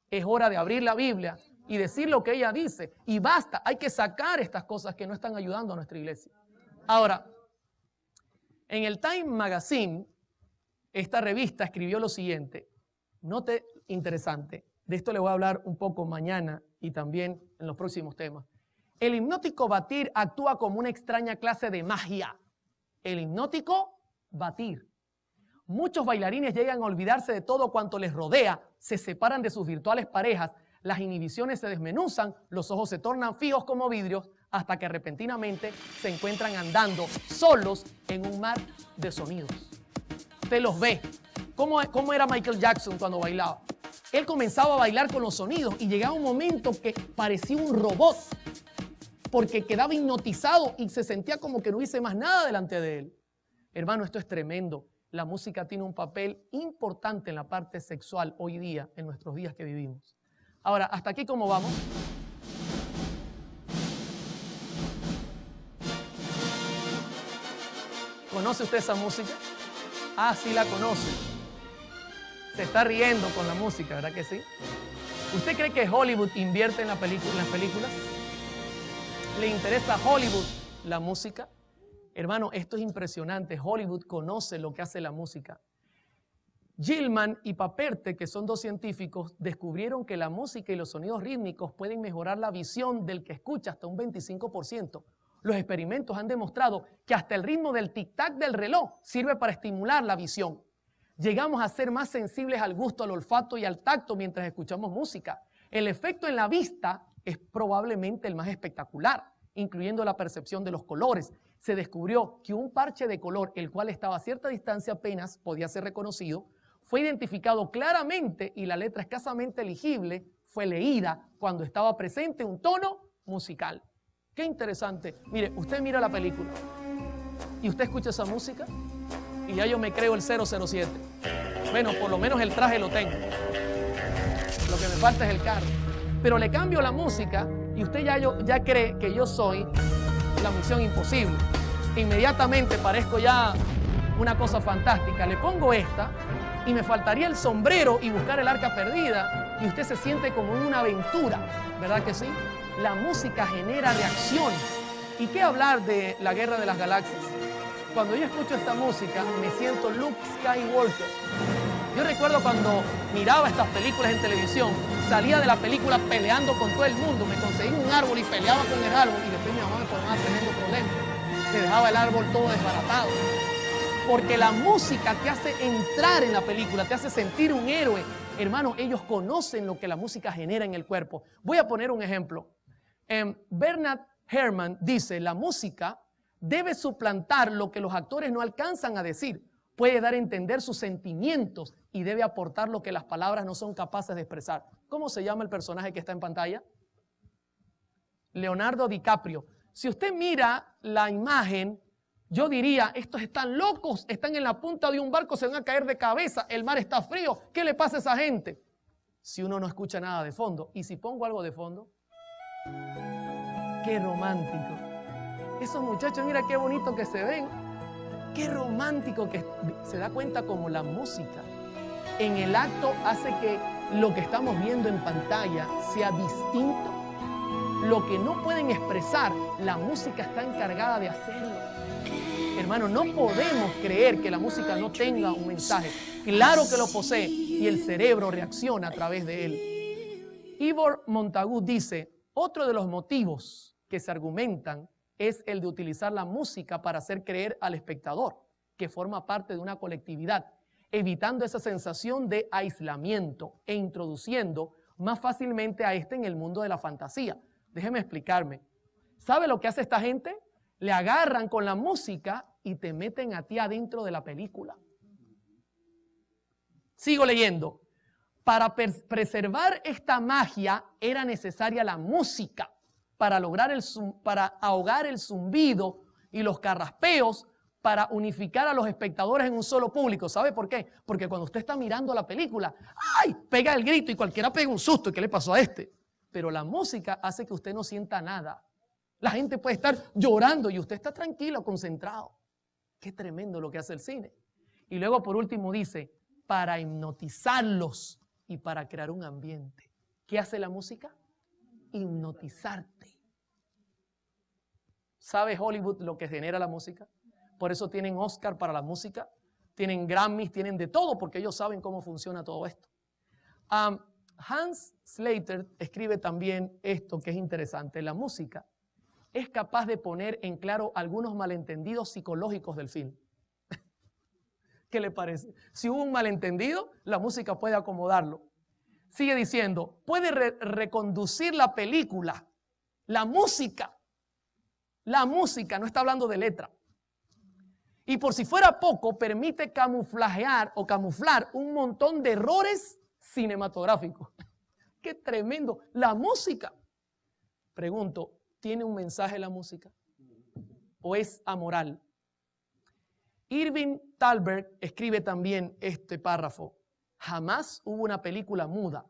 Es hora de abrir la Biblia y decir lo que ella dice. Y basta, hay que sacar estas cosas que no están ayudando a nuestra iglesia. Ahora, en el Time Magazine, esta revista escribió lo siguiente. Note interesante. De esto le voy a hablar un poco mañana y también en los próximos temas. El hipnótico batir actúa como una extraña clase de magia. El hipnótico batir. Muchos bailarines llegan a olvidarse de todo cuanto les rodea, se separan de sus virtuales parejas, las inhibiciones se desmenuzan, los ojos se tornan fijos como vidrios, hasta que repentinamente se encuentran andando solos en un mar de sonidos. Usted los ve. ¿Cómo era Michael Jackson cuando bailaba? Él comenzaba a bailar con los sonidos y llegaba un momento que parecía un robot, porque quedaba hipnotizado y se sentía como que no hubiese más nada delante de él. Hermano, esto es tremendo. La música tiene un papel importante en la parte sexual hoy día, en nuestros días que vivimos. Ahora, ¿hasta aquí cómo vamos? ¿Conoce usted esa música? Ah, sí la conoce. Se está riendo con la música, ¿verdad que sí? ¿Usted cree que Hollywood invierte en las películas? ¿Le interesa a Hollywood la música? Hermano, esto es impresionante. Hollywood conoce lo que hace la música. Gilman y Paperte, que son dos científicos, descubrieron que la música y los sonidos rítmicos pueden mejorar la visión del que escucha hasta un 25%. Los experimentos han demostrado que hasta el ritmo del tic-tac del reloj sirve para estimular la visión. Llegamos a ser más sensibles al gusto, al olfato y al tacto mientras escuchamos música. El efecto en la vista es probablemente el más espectacular, incluyendo la percepción de los colores. Se descubrió que un parche de color, el cual estaba a cierta distancia apenas podía ser reconocido, fue identificado claramente y la letra escasamente legible fue leída cuando estaba presente un tono musical. Qué interesante. Mire, usted mira la película y usted escucha esa música y ya yo me creo el 007. Bueno, por lo menos el traje lo tengo. Lo que me falta es el carro. Pero le cambio la música y usted ya cree que yo soy la Misión Imposible. Inmediatamente parezco ya una cosa fantástica. Le pongo esta y me faltaría el sombrero y buscar el arca perdida y usted se siente como en una aventura, ¿verdad que sí? La música genera reacciones. ¿Y qué hablar de la Guerra de las Galaxias? Cuando yo escucho esta música me siento Luke Skywalker. Yo recuerdo cuando miraba estas películas en televisión, salía de la película peleando con todo el mundo, me conseguía un árbol y peleaba con el árbol y después mi mamá me formaba tremendo problema. Me dejaba el árbol todo desbaratado. Porque la música te hace entrar en la película, te hace sentir un héroe. Hermano, ellos conocen lo que la música genera en el cuerpo. Voy a poner un ejemplo. Bernard Herrmann dice, la música debe suplantar lo que los actores no alcanzan a decir. Puede dar a entender sus sentimientos y debe aportar lo que las palabras no son capaces de expresar. ¿Cómo se llama el personaje que está en pantalla? Leonardo DiCaprio. Si usted mira la imagen, yo diría, estos están locos, están en la punta de un barco, se van a caer de cabeza, el mar está frío, ¿qué le pasa a esa gente? Si uno no escucha nada de fondo. ¿Y si pongo algo de fondo? ¡Qué romántico! Esos muchachos, mira qué bonito que se ven. ¡Qué romántico! Que se da cuenta como la música en el acto hace que lo que estamos viendo en pantalla sea distinto. Lo que no pueden expresar, la música está encargada de hacerlo. Hermano, no podemos creer que la música no tenga un mensaje. Claro que lo posee y el cerebro reacciona a través de él. Ivor Montagu dice, otro de los motivos que se argumentan es el de utilizar la música para hacer creer al espectador que forma parte de una colectividad, evitando esa sensación de aislamiento e introduciendo más fácilmente a este en el mundo de la fantasía. Déjeme explicarme. ¿Sabe lo que hace esta gente? Le agarran con la música y te meten a ti adentro de la película. Sigo leyendo. Para preservar esta magia era necesaria la música para ahogar el zumbido y los carraspeos, para unificar a los espectadores en un solo público. ¿Sabe por qué? Porque cuando usted está mirando la película, ¡ay!, pega el grito y cualquiera pega un susto. ¿Y qué le pasó a este? Pero la música hace que usted no sienta nada. La gente puede estar llorando y usted está tranquilo, concentrado. Qué tremendo lo que hace el cine. Y luego por último dice, para hipnotizarlos y para crear un ambiente. ¿Qué hace la música? Hipnotizarte. ¿Sabe Hollywood lo que genera la música? Por eso tienen Oscar para la música, tienen Grammys, tienen de todo, porque ellos saben cómo funciona todo esto. Hans Slater escribe también esto que es interesante. La música es capaz de poner en claro algunos malentendidos psicológicos del film. ¿Qué le parece? Si hubo un malentendido, la música puede acomodarlo. Sigue diciendo, puede reconducir la película, la música, no está hablando de letra. Y por si fuera poco, permite camuflar un montón de errores cinematográficos. ¡Qué tremendo! La música. Pregunto, ¿tiene un mensaje la música? ¿O es amoral? Irving Thalberg escribe también este párrafo. Jamás hubo una película muda.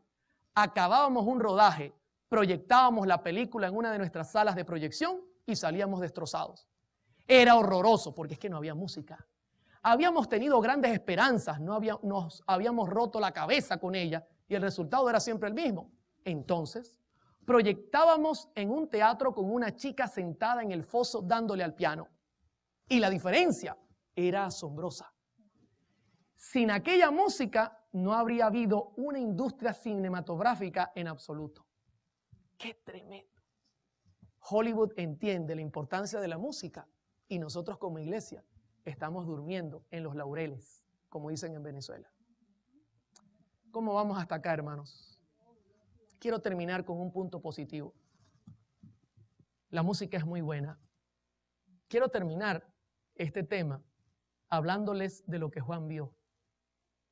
Acabábamos un rodaje, proyectábamos la película en una de nuestras salas de proyección y salíamos destrozados. Era horroroso porque es que no había música. Habíamos tenido grandes esperanzas, nos habíamos roto la cabeza con ella y el resultado era siempre el mismo. Entonces, proyectábamos en un teatro con una chica sentada en el foso dándole al piano. Y la diferencia era asombrosa. Sin aquella música no habría habido una industria cinematográfica en absoluto. ¡Qué tremendo! Hollywood entiende la importancia de la música y nosotros como iglesia estamos durmiendo en los laureles, como dicen en Venezuela. ¿Cómo vamos hasta acá, hermanos? Quiero terminar con un punto positivo. La música es muy buena. Quiero terminar este tema hablándoles de lo que Juan vio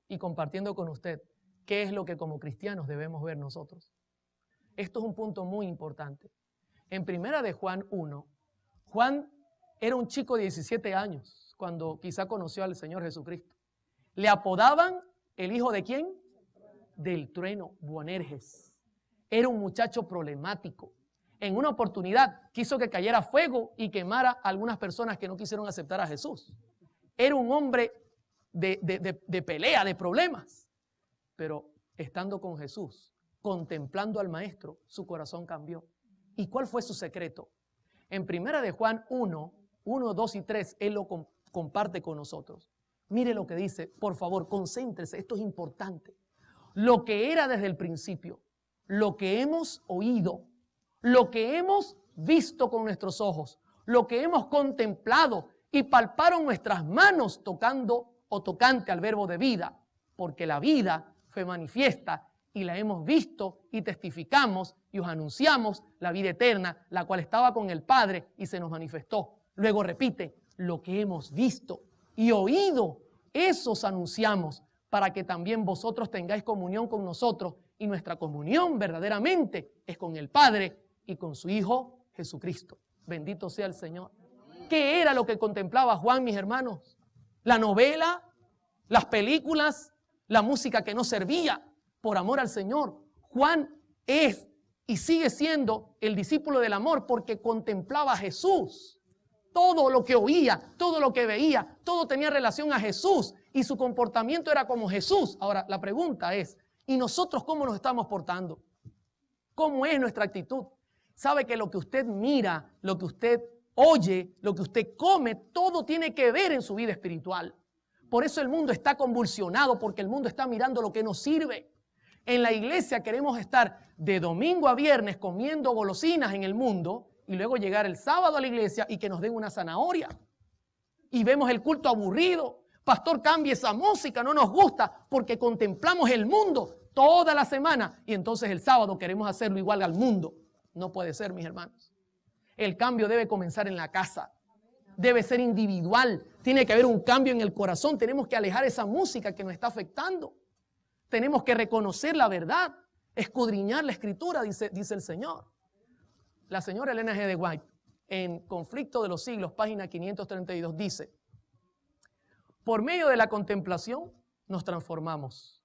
y compartiendo con usted qué es lo que como cristianos debemos ver nosotros. Esto es un punto muy importante. En primera de Juan 1, Juan era un chico de 17 años cuando quizá conoció al Señor Jesucristo. Le apodaban el hijo de ¿quién? Del trueno, Boanerges. Era un muchacho problemático. En una oportunidad quiso que cayera fuego y quemara a algunas personas que no quisieron aceptar a Jesús. Era un hombre de pelea, de problemas. Pero estando con Jesús, contemplando al Maestro, su corazón cambió. ¿Y cuál fue su secreto? En primera de Juan 1, 2 y 3, él lo comparte con nosotros. Mire lo que dice, por favor, concéntrese, esto es importante. Lo que era desde el principio, lo que hemos oído, lo que hemos visto con nuestros ojos, lo que hemos contemplado y palparon nuestras manos tocando o tocante al verbo de vida, porque la vida fue manifiesta y la hemos visto y testificamos y os anunciamos la vida eterna, la cual estaba con el Padre y se nos manifestó. Luego repite, lo que hemos visto y oído, eso os anunciamos, para que también vosotros tengáis comunión con nosotros, y nuestra comunión verdaderamente es con el Padre y con su Hijo Jesucristo. Bendito sea el Señor. ¿Qué era lo que contemplaba Juan, mis hermanos? La novela, las películas, la música que no servía por amor al Señor. Juan es y sigue siendo el discípulo del amor porque contemplaba a Jesús. Todo lo que oía, todo lo que veía, todo tenía relación a Jesús y su comportamiento era como Jesús. Ahora, la pregunta es, ¿y nosotros cómo nos estamos portando? ¿Cómo es nuestra actitud? Sabe que lo que usted mira, lo que usted oye, lo que usted come, todo tiene que ver en su vida espiritual. Por eso el mundo está convulsionado, porque el mundo está mirando lo que nos sirve. En la iglesia queremos estar de domingo a viernes comiendo golosinas en el mundo y luego llegar el sábado a la iglesia y que nos den una zanahoria. Y vemos el culto aburrido. Pastor, cambie esa música, no nos gusta porque contemplamos el mundo toda la semana y entonces el sábado queremos hacerlo igual al mundo. No puede ser, mis hermanos. El cambio debe comenzar en la casa. Debe ser individual. Tiene que haber un cambio en el corazón. Tenemos que alejar esa música que nos está afectando. Tenemos que reconocer la verdad, escudriñar la escritura, dice el Señor. La señora Elena G. de White, en Conflicto de los Siglos, página 532, dice: por medio de la contemplación nos transformamos,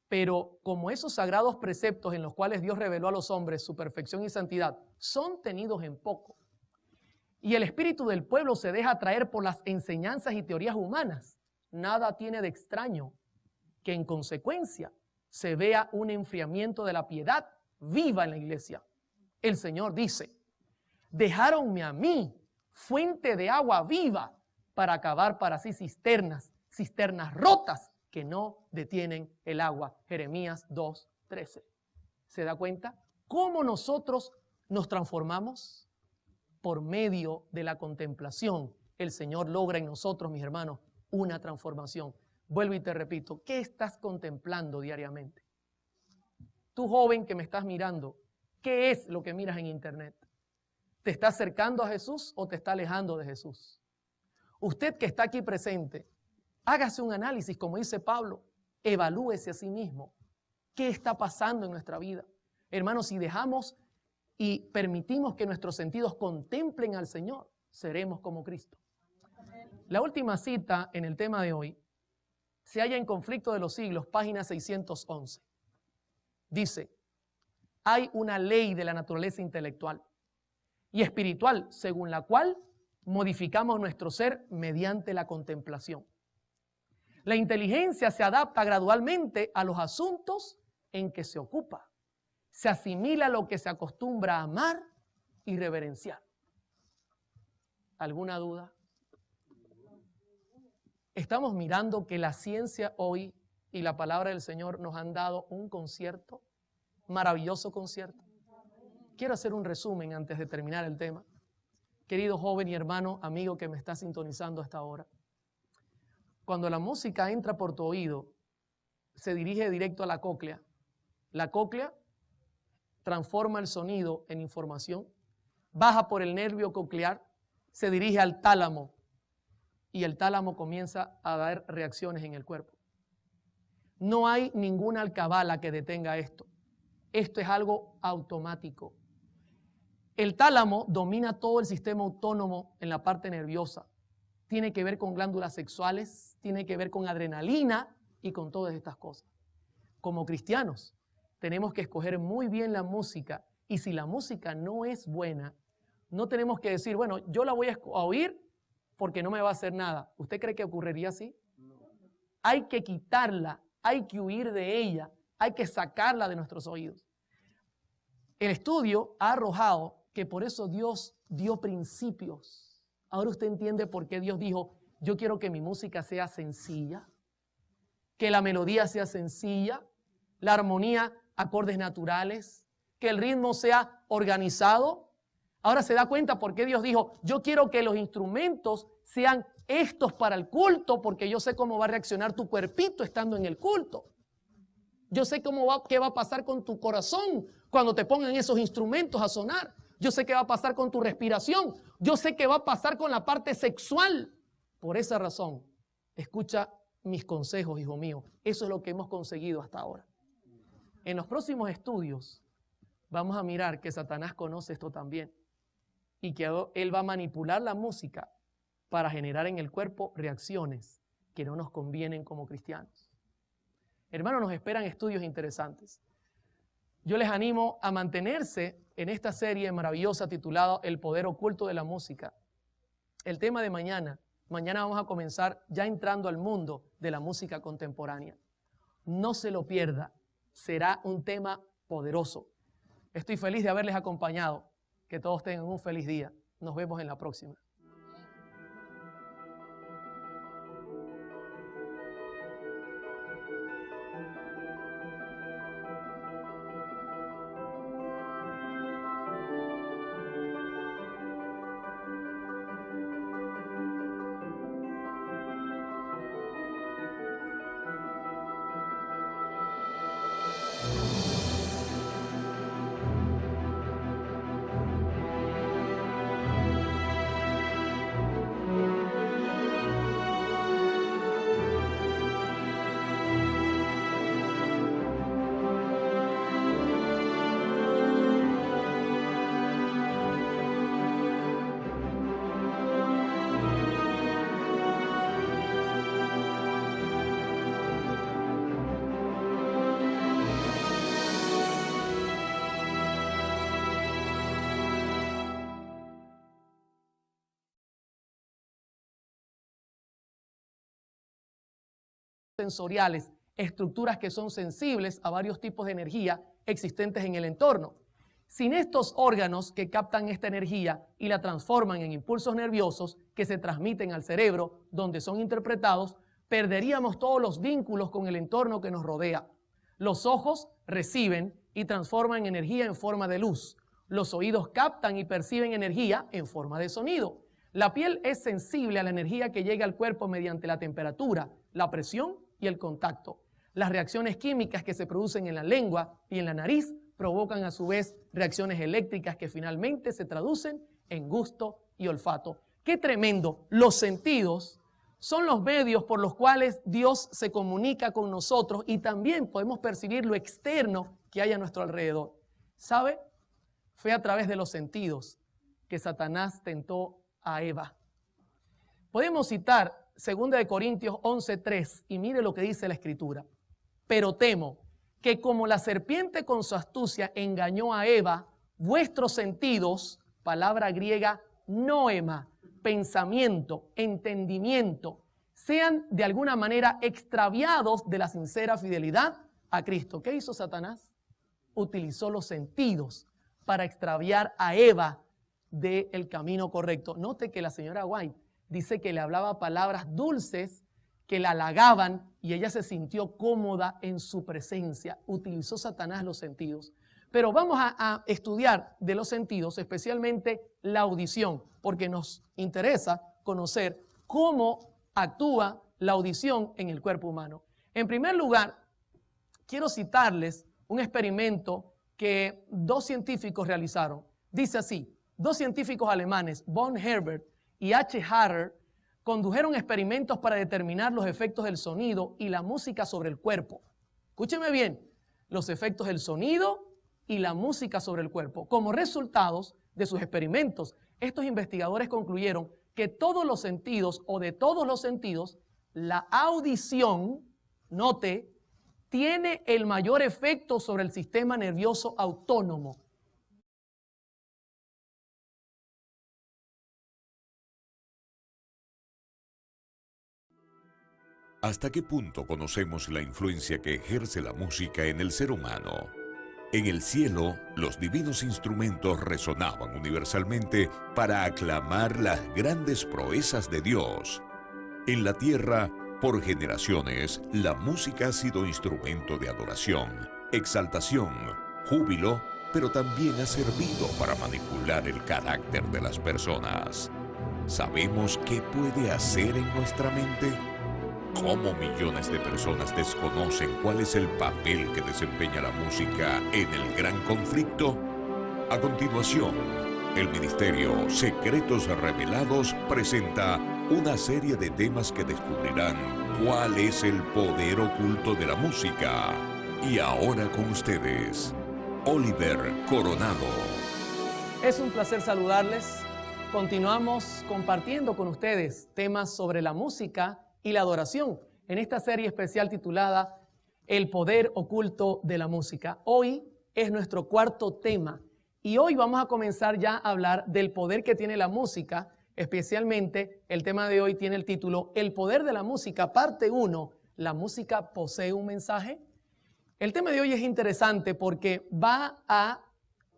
pero como esos sagrados preceptos en los cuales Dios reveló a los hombres su perfección y santidad son tenidos en poco, y el espíritu del pueblo se deja atraer por las enseñanzas y teorías humanas, nada tiene de extraño que en consecuencia se vea un enfriamiento de la piedad viva en la iglesia. El Señor dice: dejáronme a mí, fuente de agua viva, para acabar para sí cisternas rotas que no detienen el agua. Jeremías 2:13. ¿Se da cuenta? ¿Cómo nosotros nos transformamos? Por medio de la contemplación. El Señor logra en nosotros, mis hermanos, una transformación. Vuelvo y te repito, ¿qué estás contemplando diariamente? Tú joven que me estás mirando, ¿qué es lo que miras en internet? ¿Te está acercando a Jesús o te está alejando de Jesús? Usted que está aquí presente, hágase un análisis, como dice Pablo, evalúese a sí mismo. ¿Qué está pasando en nuestra vida? Hermanos, si dejamos y permitimos que nuestros sentidos contemplen al Señor, seremos como Cristo. La última cita en el tema de hoy se halla en Conflicto de los Siglos, página 611. Dice: hay una ley de la naturaleza intelectual y espiritual según la cual modificamos nuestro ser mediante la contemplación. La inteligencia se adapta gradualmente a los asuntos en que se ocupa. Se asimila a lo que se acostumbra a amar y reverenciar. ¿Alguna duda? Estamos mirando que la ciencia hoy y la palabra del Señor nos han dado un concierto, maravilloso concierto. Quiero hacer un resumen antes de terminar el tema. Querido joven y hermano, amigo que me está sintonizando hasta ahora. Cuando la música entra por tu oído, se dirige directo a la cóclea. La cóclea transforma el sonido en información, baja por el nervio coclear, se dirige al tálamo y el tálamo comienza a dar reacciones en el cuerpo. No hay ninguna alcabala que detenga esto. Esto es algo automático. El tálamo domina todo el sistema autónomo en la parte nerviosa. Tiene que ver con glándulas sexuales, tiene que ver con adrenalina y con todas estas cosas. Como cristianos, tenemos que escoger muy bien la música y si la música no es buena, no tenemos que decir, bueno, yo la voy a oír porque no me va a hacer nada. ¿Usted cree que ocurriría así? No. Hay que quitarla, hay que huir de ella, hay que sacarla de nuestros oídos. El estudio ha arrojado que por eso Dios dio principios. Ahora usted entiende por qué Dios dijo, yo quiero que mi música sea sencilla, que la melodía sea sencilla, la armonía, acordes naturales, que el ritmo sea organizado. Ahora se da cuenta por qué Dios dijo, yo quiero que los instrumentos sean estos para el culto, porque yo sé cómo va a reaccionar tu cuerpito estando en el culto. Yo sé qué va a pasar con tu corazón cuando te pongan esos instrumentos a sonar. Yo sé qué va a pasar con tu respiración. Yo sé qué va a pasar con la parte sexual. Por esa razón, escucha mis consejos, hijo mío. Eso es lo que hemos conseguido hasta ahora. En los próximos estudios vamos a mirar que Satanás conoce esto también y que él va a manipular la música para generar en el cuerpo reacciones que no nos convienen como cristianos. Hermanos, nos esperan estudios interesantes. Yo les animo a mantenerse en esta serie maravillosa titulada El poder oculto de la música. El tema de mañana vamos a comenzar ya entrando al mundo de la música contemporánea. No se lo pierda, será un tema poderoso. Estoy feliz de haberles acompañado. Que todos tengan un feliz día. Nos vemos en la próxima. Sensoriales, estructuras que son sensibles a varios tipos de energía existentes en el entorno. Sin estos órganos que captan esta energía y la transforman en impulsos nerviosos que se transmiten al cerebro, donde son interpretados, perderíamos todos los vínculos con el entorno que nos rodea. Los ojos reciben y transforman energía en forma de luz. Los oídos captan y perciben energía en forma de sonido. La piel es sensible a la energía que llega al cuerpo mediante la temperatura, la presión y el contacto. Las reacciones químicas que se producen en la lengua y en la nariz provocan a su vez reacciones eléctricas que finalmente se traducen en gusto y olfato. ¡Qué tremendo! Los sentidos son los medios por los cuales Dios se comunica con nosotros y también podemos percibir lo externo que hay a nuestro alrededor. ¿Sabe? Fue a través de los sentidos que Satanás tentó a Eva. Podemos citar 2 Corintios 11:3 y mire lo que dice la Escritura. Pero temo que como la serpiente con su astucia engañó a Eva, vuestros sentidos, palabra griega noema, pensamiento, entendimiento, sean de alguna manera extraviados de la sincera fidelidad a Cristo. ¿Qué hizo Satanás? Utilizó los sentidos para extraviar a Eva del camino correcto. Note que la señora White dice que le hablaba palabras dulces que la halagaban y ella se sintió cómoda en su presencia. Utilizó Satanás los sentidos. Pero vamos a estudiar de los sentidos, especialmente la audición, porque nos interesa conocer cómo actúa la audición en el cuerpo humano. En primer lugar, quiero citarles un experimento que dos científicos realizaron. Dice así: dos científicos alemanes, von Herbert y H. Harrer, condujeron experimentos para determinar los efectos del sonido y la música sobre el cuerpo. Escúcheme bien, los efectos del sonido y la música sobre el cuerpo. Como resultados de sus experimentos, estos investigadores concluyeron que todos los sentidos, o de todos los sentidos, la audición, note, tiene el mayor efecto sobre el sistema nervioso autónomo. ¿Hasta qué punto conocemos la influencia que ejerce la música en el ser humano? En el cielo, los divinos instrumentos resonaban universalmente para aclamar las grandes proezas de Dios. En la tierra, por generaciones, la música ha sido instrumento de adoración, exaltación, júbilo, pero también ha servido para manipular el carácter de las personas. ¿Sabemos qué puede hacer en nuestra mente? ¿Cómo millones de personas desconocen cuál es el papel que desempeña la música en el gran conflicto? A continuación, el Ministerio Secretos Revelados presenta una serie de temas que descubrirán cuál es el poder oculto de la música. Y ahora con ustedes, Oliver Coronado. Es un placer saludarles. Continuamos compartiendo con ustedes temas sobre la música y la adoración en esta serie especial titulada El poder oculto de la música. Hoy es nuestro cuarto tema y hoy vamos a comenzar ya a hablar del poder que tiene la música. Especialmente el tema de hoy tiene el título El poder de la música, parte 1. ¿La música posee un mensaje? El tema de hoy es interesante porque va a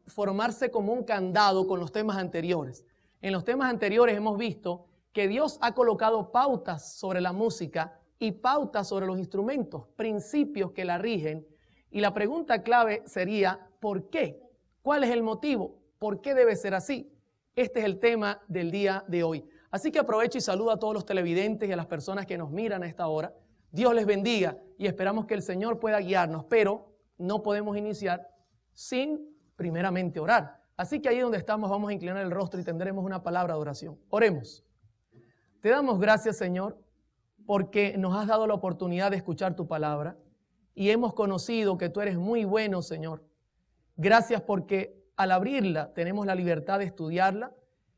formarse como un candado con los temas anteriores. En los temas anteriores hemos visto que Dios ha colocado pautas sobre la música y pautas sobre los instrumentos, principios que la rigen. Y la pregunta clave sería, ¿por qué? ¿Cuál es el motivo? ¿Por qué debe ser así? Este es el tema del día de hoy. Así que aprovecho y saludo a todos los televidentes y a las personas que nos miran a esta hora. Dios les bendiga y esperamos que el Señor pueda guiarnos, pero no podemos iniciar sin primeramente orar. Así que ahí donde estamos vamos a inclinar el rostro y tendremos una palabra de oración. Oremos. Te damos gracias, Señor, porque nos has dado la oportunidad de escuchar tu palabra y hemos conocido que tú eres muy bueno, Señor. Gracias porque al abrirla tenemos la libertad de estudiarla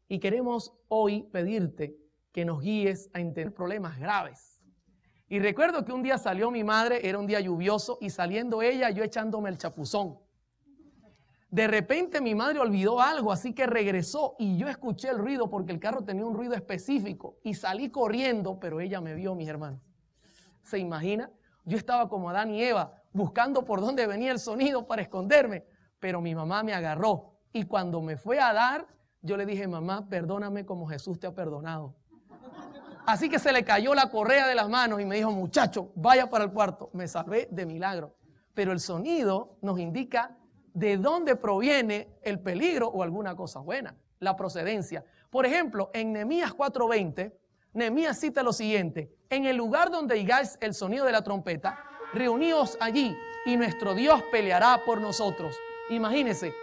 y queremos hoy pedirte que nos guíes a entender problemas graves. Y recuerdo que un día salió mi madre, era un día lluvioso, y saliendo ella, yo echándome el chapuzón. De repente mi madre olvidó algo, así que regresó y yo escuché el ruido porque el carro tenía un ruido específico y salí corriendo, pero ella me vio, mis hermanos. ¿Se imagina? Yo estaba como Adán y Eva buscando por dónde venía el sonido para esconderme, pero mi mamá me agarró y cuando me fue a dar, yo le dije, mamá, perdóname como Jesús te ha perdonado. Así que se le cayó la correa de las manos y me dijo, muchacho, vaya para el cuarto. Me salvé de milagro. Pero el sonido nos indica de dónde proviene el peligro o alguna cosa buena, la procedencia. Por ejemplo, en Nehemías 4:20, Nehemías cita lo siguiente: en el lugar donde oigáis el sonido de la trompeta, reuníos allí y nuestro Dios peleará por nosotros. Imagínense,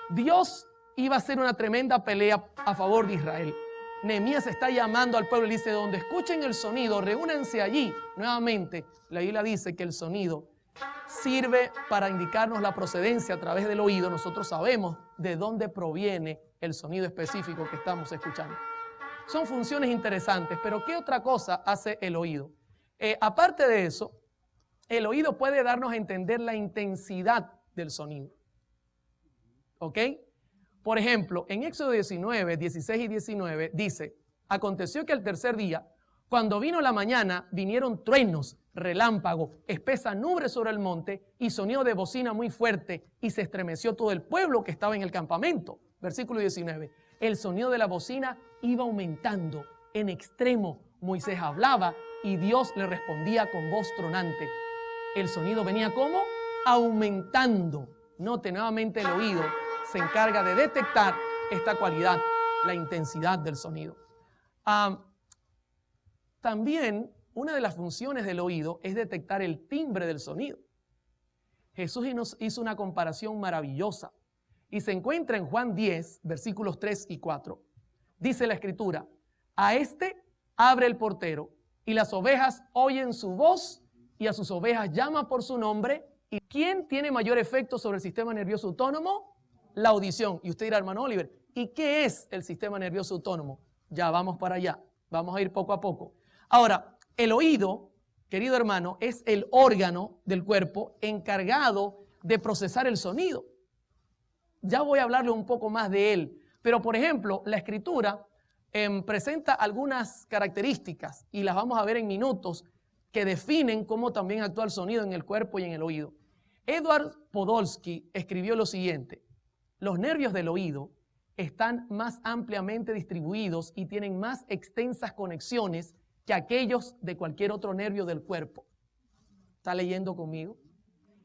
Dios iba a hacer una tremenda pelea a favor de Israel. Nehemías está llamando al pueblo y dice, donde escuchen el sonido, reúnanse allí. Nuevamente, la Biblia dice que el sonido sirve para indicarnos la procedencia a través del oído. Nosotros sabemos de dónde proviene el sonido específico que estamos escuchando. Son funciones interesantes, pero ¿qué otra cosa hace el oído? Aparte de eso, el oído puede darnos a entender la intensidad del sonido. ¿Ok? Por ejemplo, en Éxodo 19, 16 y 19 dice, Aconteció que al tercer día, cuando vino la mañana, vinieron truenos, relámpagos, espesa nube sobre el monte y sonido de bocina muy fuerte, y se estremeció todo el pueblo que estaba en el campamento. Versículo 19. El sonido de la bocina iba aumentando en extremo. Moisés hablaba y Dios le respondía con voz tronante. El sonido venía ¿cómo? Aumentando. Note nuevamente, el oído se encarga de detectar esta cualidad, la intensidad del sonido. También una de las funciones del oído es detectar el timbre del sonido. Jesús nos hizo una comparación maravillosa y se encuentra en Juan 10, versículos 3 y 4. Dice la Escritura, a este abre el portero y las ovejas oyen su voz y a sus ovejas llama por su nombre. ¿Y quién tiene mayor efecto sobre el sistema nervioso autónomo? La audición. Y usted dirá, hermano Oliver, ¿y qué es el sistema nervioso autónomo? Ya vamos para allá, vamos a ir poco a poco. Ahora, el oído, querido hermano, es el órgano del cuerpo encargado de procesar el sonido. Ya voy a hablarle un poco más de él. Pero, por ejemplo, la Escritura presenta algunas características, y las vamos a ver en minutos, que definen cómo también actúa el sonido en el cuerpo y en el oído. Edward Podolsky escribió lo siguiente: los nervios del oído están más ampliamente distribuidos y tienen más extensas conexiones que aquellos de cualquier otro nervio del cuerpo. ¿Está leyendo conmigo?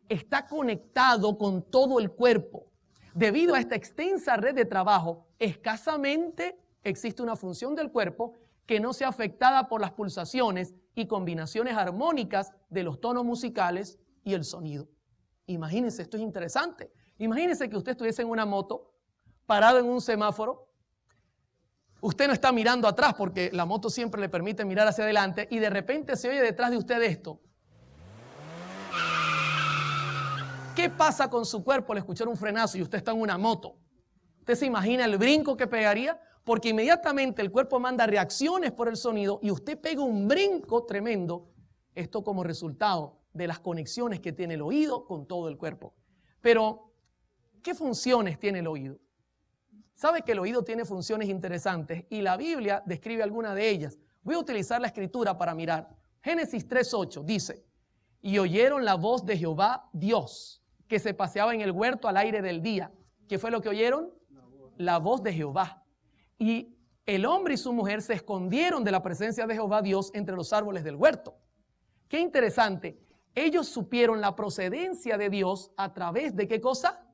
Está conectado con todo el cuerpo. Debido a esta extensa red de trabajo, escasamente existe una función del cuerpo que no sea afectada por las pulsaciones y combinaciones armónicas de los tonos musicales y el sonido. Imagínense, esto es interesante. Imagínense que usted estuviese en una moto, parado en un semáforo. Usted no está mirando atrás porque la moto siempre le permite mirar hacia adelante, y de repente se oye detrás de usted esto. ¿Qué pasa con su cuerpo al escuchar un frenazo y usted está en una moto? ¿Usted se imagina el brinco que pegaría? Porque inmediatamente el cuerpo manda reacciones por el sonido y usted pega un brinco tremendo. Esto como resultado de las conexiones que tiene el oído con todo el cuerpo. Pero, ¿qué funciones tiene el oído? Sabe que el oído tiene funciones interesantes y la Biblia describe algunas de ellas. Voy a utilizar la Escritura para mirar. Génesis 3:8 dice, y oyeron la voz de Jehová Dios, que se paseaba en el huerto al aire del día. ¿Qué fue lo que oyeron? La voz de Jehová. Y el hombre y su mujer se escondieron de la presencia de Jehová Dios entre los árboles del huerto. Qué interesante. Ellos supieron la procedencia de Dios a través de ¿qué cosa?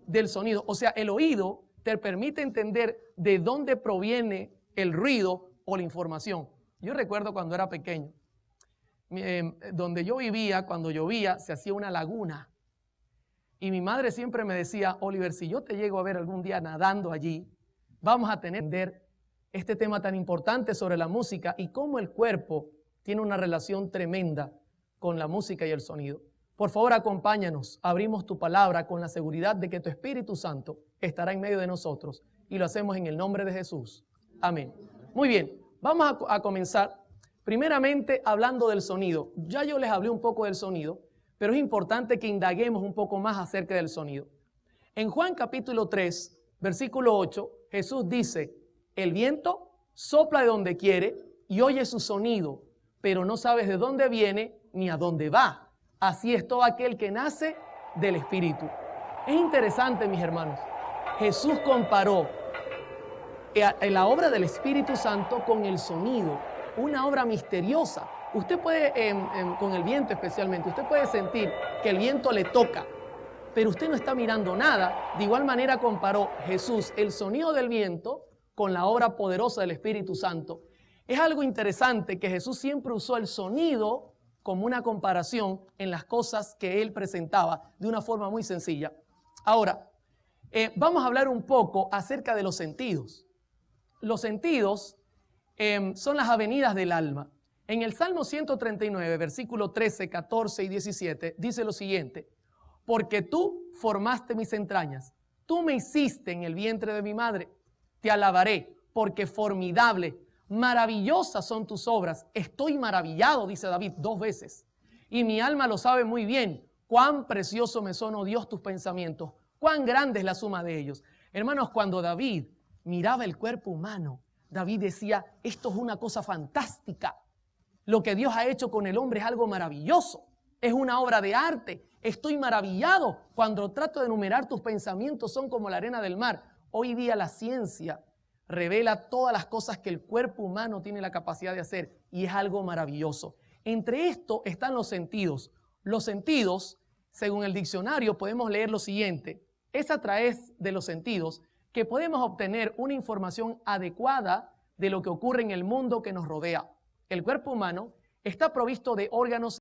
Del sonido. O sea, el oído te permite entender de dónde proviene el ruido o la información. Yo recuerdo cuando era pequeño, donde yo vivía, cuando llovía, se hacía una laguna. Y mi madre siempre me decía, Oliver, si yo te llego a ver algún día nadando allí, vamos a tener este tema tan importante sobre la música y cómo el cuerpo tiene una relación tremenda con la música y el sonido. Por favor, acompáñanos, abrimos tu palabra con la seguridad de que tu Espíritu Santo estará en medio de nosotros, y lo hacemos en el nombre de Jesús. Amén. Muy bien, vamos a comenzar primeramente hablando del sonido. Ya yo les hablé un poco del sonido, pero es importante que indaguemos un poco más acerca del sonido. En Juan capítulo 3, versículo 8, Jesús dice, el viento sopla de donde quiere y oye su sonido, pero no sabes de dónde viene ni a dónde va. Así es todo aquel que nace del Espíritu. Es interesante, mis hermanos. Jesús comparó la obra del Espíritu Santo con el sonido, una obra misteriosa. Usted puede, con el viento especialmente, usted puede sentir que el viento le toca, pero usted no está mirando nada. De igual manera comparó Jesús el sonido del viento con la obra poderosa del Espíritu Santo. Es algo interesante que Jesús siempre usó el sonido como una comparación en las cosas que Él presentaba de una forma muy sencilla. Ahora, vamos a hablar un poco acerca de los sentidos. Los sentidos son las avenidas del alma. En el Salmo 139, versículo 13, 14 y 17, dice lo siguiente: porque tú formaste mis entrañas, tú me hiciste en el vientre de mi madre. Te alabaré, porque formidable, maravillosas son tus obras. Estoy maravillado, dice David 2 veces. Y mi alma lo sabe muy bien. Cuán precioso me son, oh Dios, tus pensamientos. Cuán grande es la suma de ellos. Hermanos, cuando David miraba el cuerpo humano, David decía, esto es una cosa fantástica. Lo que Dios ha hecho con el hombre es algo maravilloso. Es una obra de arte. Estoy maravillado cuando trato de enumerar tus pensamientos, son como la arena del mar. Hoy día la ciencia revela todas las cosas que el cuerpo humano tiene la capacidad de hacer y es algo maravilloso. Entre esto están los sentidos. Los sentidos, según el diccionario, podemos leer lo siguiente. Es a través de los sentidos que podemos obtener una información adecuada de lo que ocurre en el mundo que nos rodea. El cuerpo humano está provisto de órganos